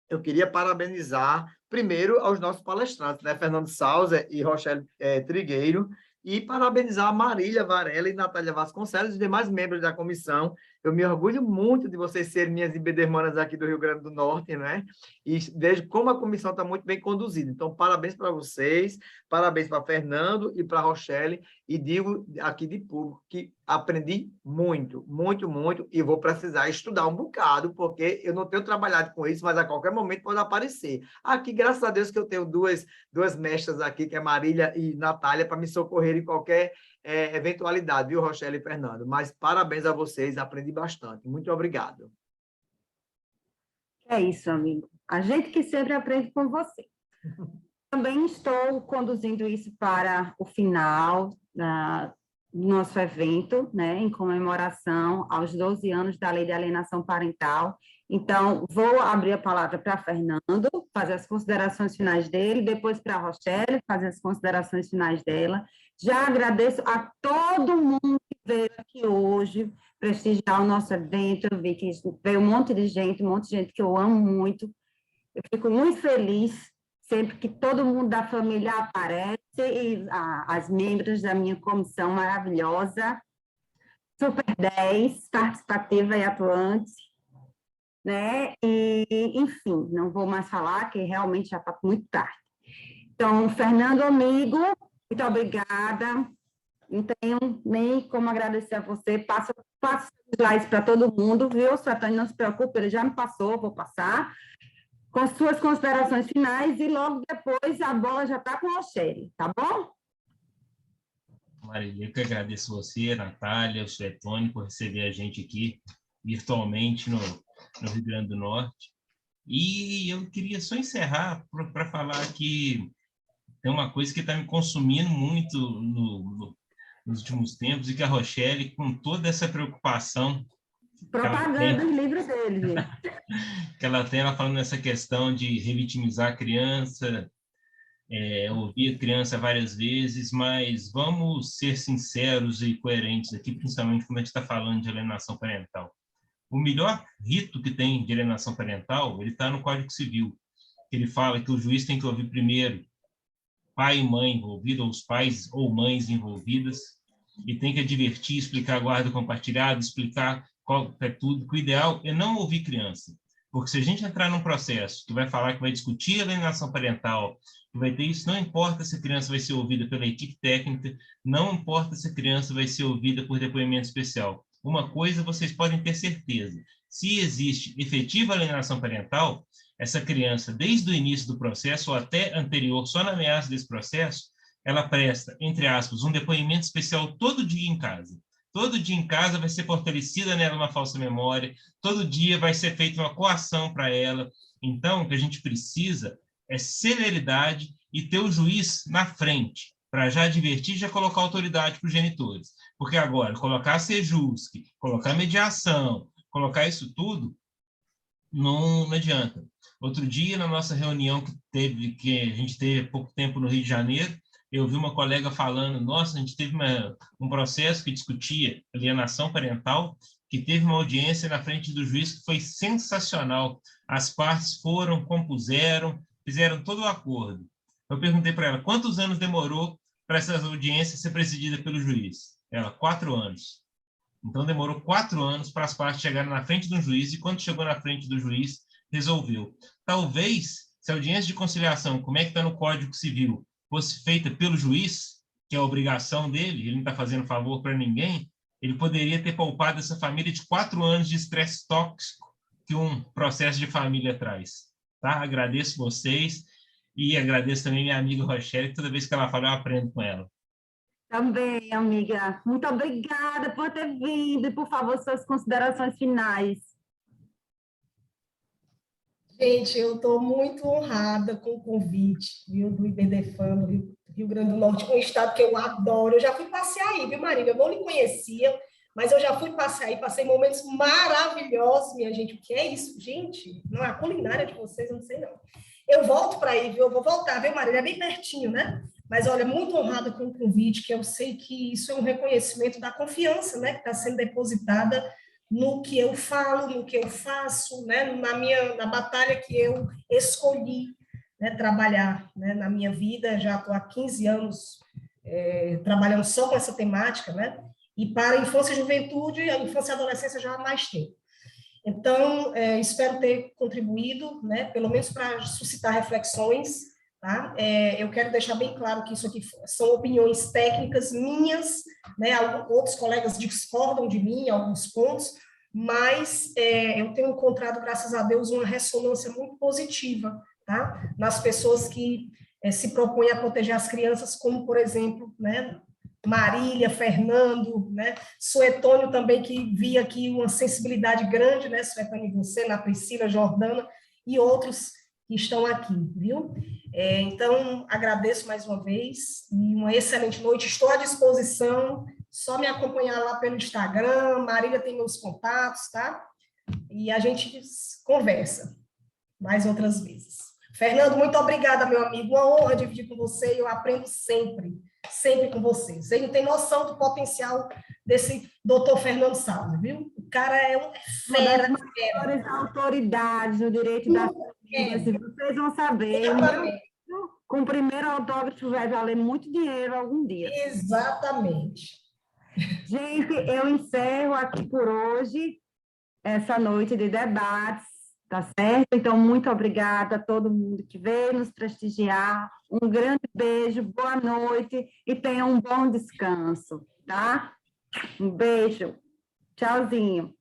Eu queria parabenizar, primeiro, aos nossos palestrantes, né? Fernando Sauser e Rochelle Trigueiro, e parabenizar a Marília Varela e Natália Vasconcelos e os demais membros da comissão. Eu me orgulho muito de vocês serem minhas ibedermanas aqui do Rio Grande do Norte, né? E vejo como a comissão está muito bem conduzida. Então, parabéns para vocês, parabéns para Fernando e para Rochelle, e digo aqui de público que aprendi muito, muito, muito, e vou precisar estudar um bocado, porque eu não tenho trabalhado com isso, mas a qualquer momento pode aparecer. Aqui, graças a Deus, que eu tenho duas mestras aqui, que é Marília e Natália, para me socorrer em qualquer eventualidade, viu, Rochelle e Fernando? Mas parabéns a vocês, aprendi bastante. Muito obrigado. É isso, amigo. A gente que sempre aprende com você. Também estou conduzindo isso para o final do nosso evento, né, em comemoração aos 12 anos da Lei de Alienação Parental. Então, vou abrir a palavra para Fernando, fazer as considerações finais dele, depois para a Rochelle, fazer as considerações finais dela. Já agradeço a todo mundo que veio aqui hoje prestigiar o nosso evento. Eu vi que veio um monte de gente que eu amo muito. Eu fico muito feliz sempre que todo mundo da família aparece, e as membros da minha comissão maravilhosa, Super 10, participativa e atuante, né? E, enfim, não vou mais falar, que realmente já está muito tarde. Então, Fernando, amigo, muito obrigada. Não tenho nem como agradecer a você. Passo slides para todo mundo, viu? Satânia, não se preocupe, ele já me passou, vou passar. Com as suas considerações finais, e logo depois a bola já está com a Rochelle, tá bom? Marília, eu que agradeço você, a Natália, o Suetone, por receber a gente aqui virtualmente no Rio Grande do Norte. E eu queria só encerrar para falar que tem uma coisa que está me consumindo muito nos últimos tempos, e que a Rochelle, com toda essa preocupação... Propaganda do livro dele. Que ela tem, ela falando nessa questão de revitimizar a criança, ouvir a criança várias vezes, mas vamos ser sinceros e coerentes aqui, principalmente quando a gente está falando de alienação parental. O melhor rito que tem de alienação parental, ele está no Código Civil. Ele fala que o juiz tem que ouvir primeiro pai e mãe envolvidos, ou os pais ou mães envolvidas, e tem que advertir, explicar a guarda compartilhada, explicar qual é tudo. O ideal é não ouvir criança, porque se a gente entrar num processo que vai falar que vai discutir a alienação parental, que vai ter isso, não importa se a criança vai ser ouvida pela equipe técnica, não importa se a criança vai ser ouvida por depoimento especial. Uma coisa vocês podem ter certeza: se existe efetiva alienação parental, essa criança, desde o início do processo ou até anterior, só na ameaça desse processo, ela presta, entre aspas, um depoimento especial todo dia em casa. Todo dia em casa vai ser fortalecida nela uma falsa memória, todo dia vai ser feita uma coação para ela. Então, o que a gente precisa é celeridade e ter o juiz na frente, para já advertir e já colocar autoridade para os genitores. Porque agora, colocar a Sejusc, colocar mediação, colocar isso tudo, não adianta. Outro dia, na nossa reunião que a gente teve há pouco tempo no Rio de Janeiro, eu vi uma colega falando, nossa, a gente teve um processo que discutia alienação parental, que teve uma audiência na frente do juiz que foi sensacional. As partes foram, compuseram, fizeram todo o acordo. Eu perguntei para ela, quantos anos demorou para essas audiências ser presidida pelo juiz? Ela, 4 anos. Então, demorou 4 anos para as partes chegarem na frente do juiz, e quando chegou na frente do juiz, resolveu. Talvez, se a audiência de conciliação, como é que está no Código Civil, fosse feita pelo juiz, que é a obrigação dele, ele não está fazendo favor para ninguém, ele poderia ter poupado essa família de 4 anos de estresse tóxico que um processo de família traz. Tá? Agradeço vocês e agradeço também minha amiga Rochelle, que toda vez que ela fala, eu aprendo com ela. Também, amiga. Muito obrigada por ter vindo. E, por favor, suas considerações finais. Gente, eu estou muito honrada com o convite, viu, do IBDFAM, do Rio Grande do Norte, um estado que eu adoro. Eu já fui passear aí, viu, Marília? Eu não lhe conhecia, mas eu já fui passear aí, passei momentos maravilhosos, minha gente. O que é isso? Gente, não é a culinária de vocês, eu não sei não. Eu volto para aí, viu? Eu vou voltar, viu, Marília? É bem pertinho, né? Mas, olha, muito honrada com o convite, que eu sei que isso é um reconhecimento da confiança, né, que está sendo depositada no que eu falo, no que eu faço, né, na batalha que eu escolhi, né, trabalhar, né, na minha vida. Já estou há 15 anos trabalhando só com essa temática, né, e para a infância e juventude, a infância e adolescência já há mais tempo. Então, espero ter contribuído, né, pelo menos para suscitar reflexões, tá? Eu quero deixar bem claro que isso aqui são opiniões técnicas minhas, né? Outros colegas discordam de mim em alguns pontos, mas eu tenho encontrado, graças a Deus, uma ressonância muito positiva, tá? Nas pessoas que se propõem a proteger as crianças, como, por exemplo, né, Marília, Fernando, né? Suetônio também, que via aqui uma sensibilidade grande, né? Suetônio, você, na Priscila, Jordana e outros que estão aqui, viu? Então, agradeço mais uma vez e uma excelente noite. Estou à disposição, só me acompanhar lá pelo Instagram, Marília tem meus contatos, tá? E a gente conversa mais outras vezes. Fernando, muito obrigada, meu amigo. Uma honra dividir com você e eu aprendo sempre com você. Você não tem noção do potencial desse doutor Fernando Salles, viu? O cara é um fera. Uma das maiores autoridades no direito da família. Vocês vão saber. Com o primeiro autógrafo vai valer muito dinheiro algum dia. Exatamente. Gente, eu encerro aqui por hoje essa noite de debates, tá certo? Então, muito obrigada a todo mundo que veio nos prestigiar. Um grande beijo, boa noite e tenham um bom descanso, tá? Um beijo. Tchauzinho.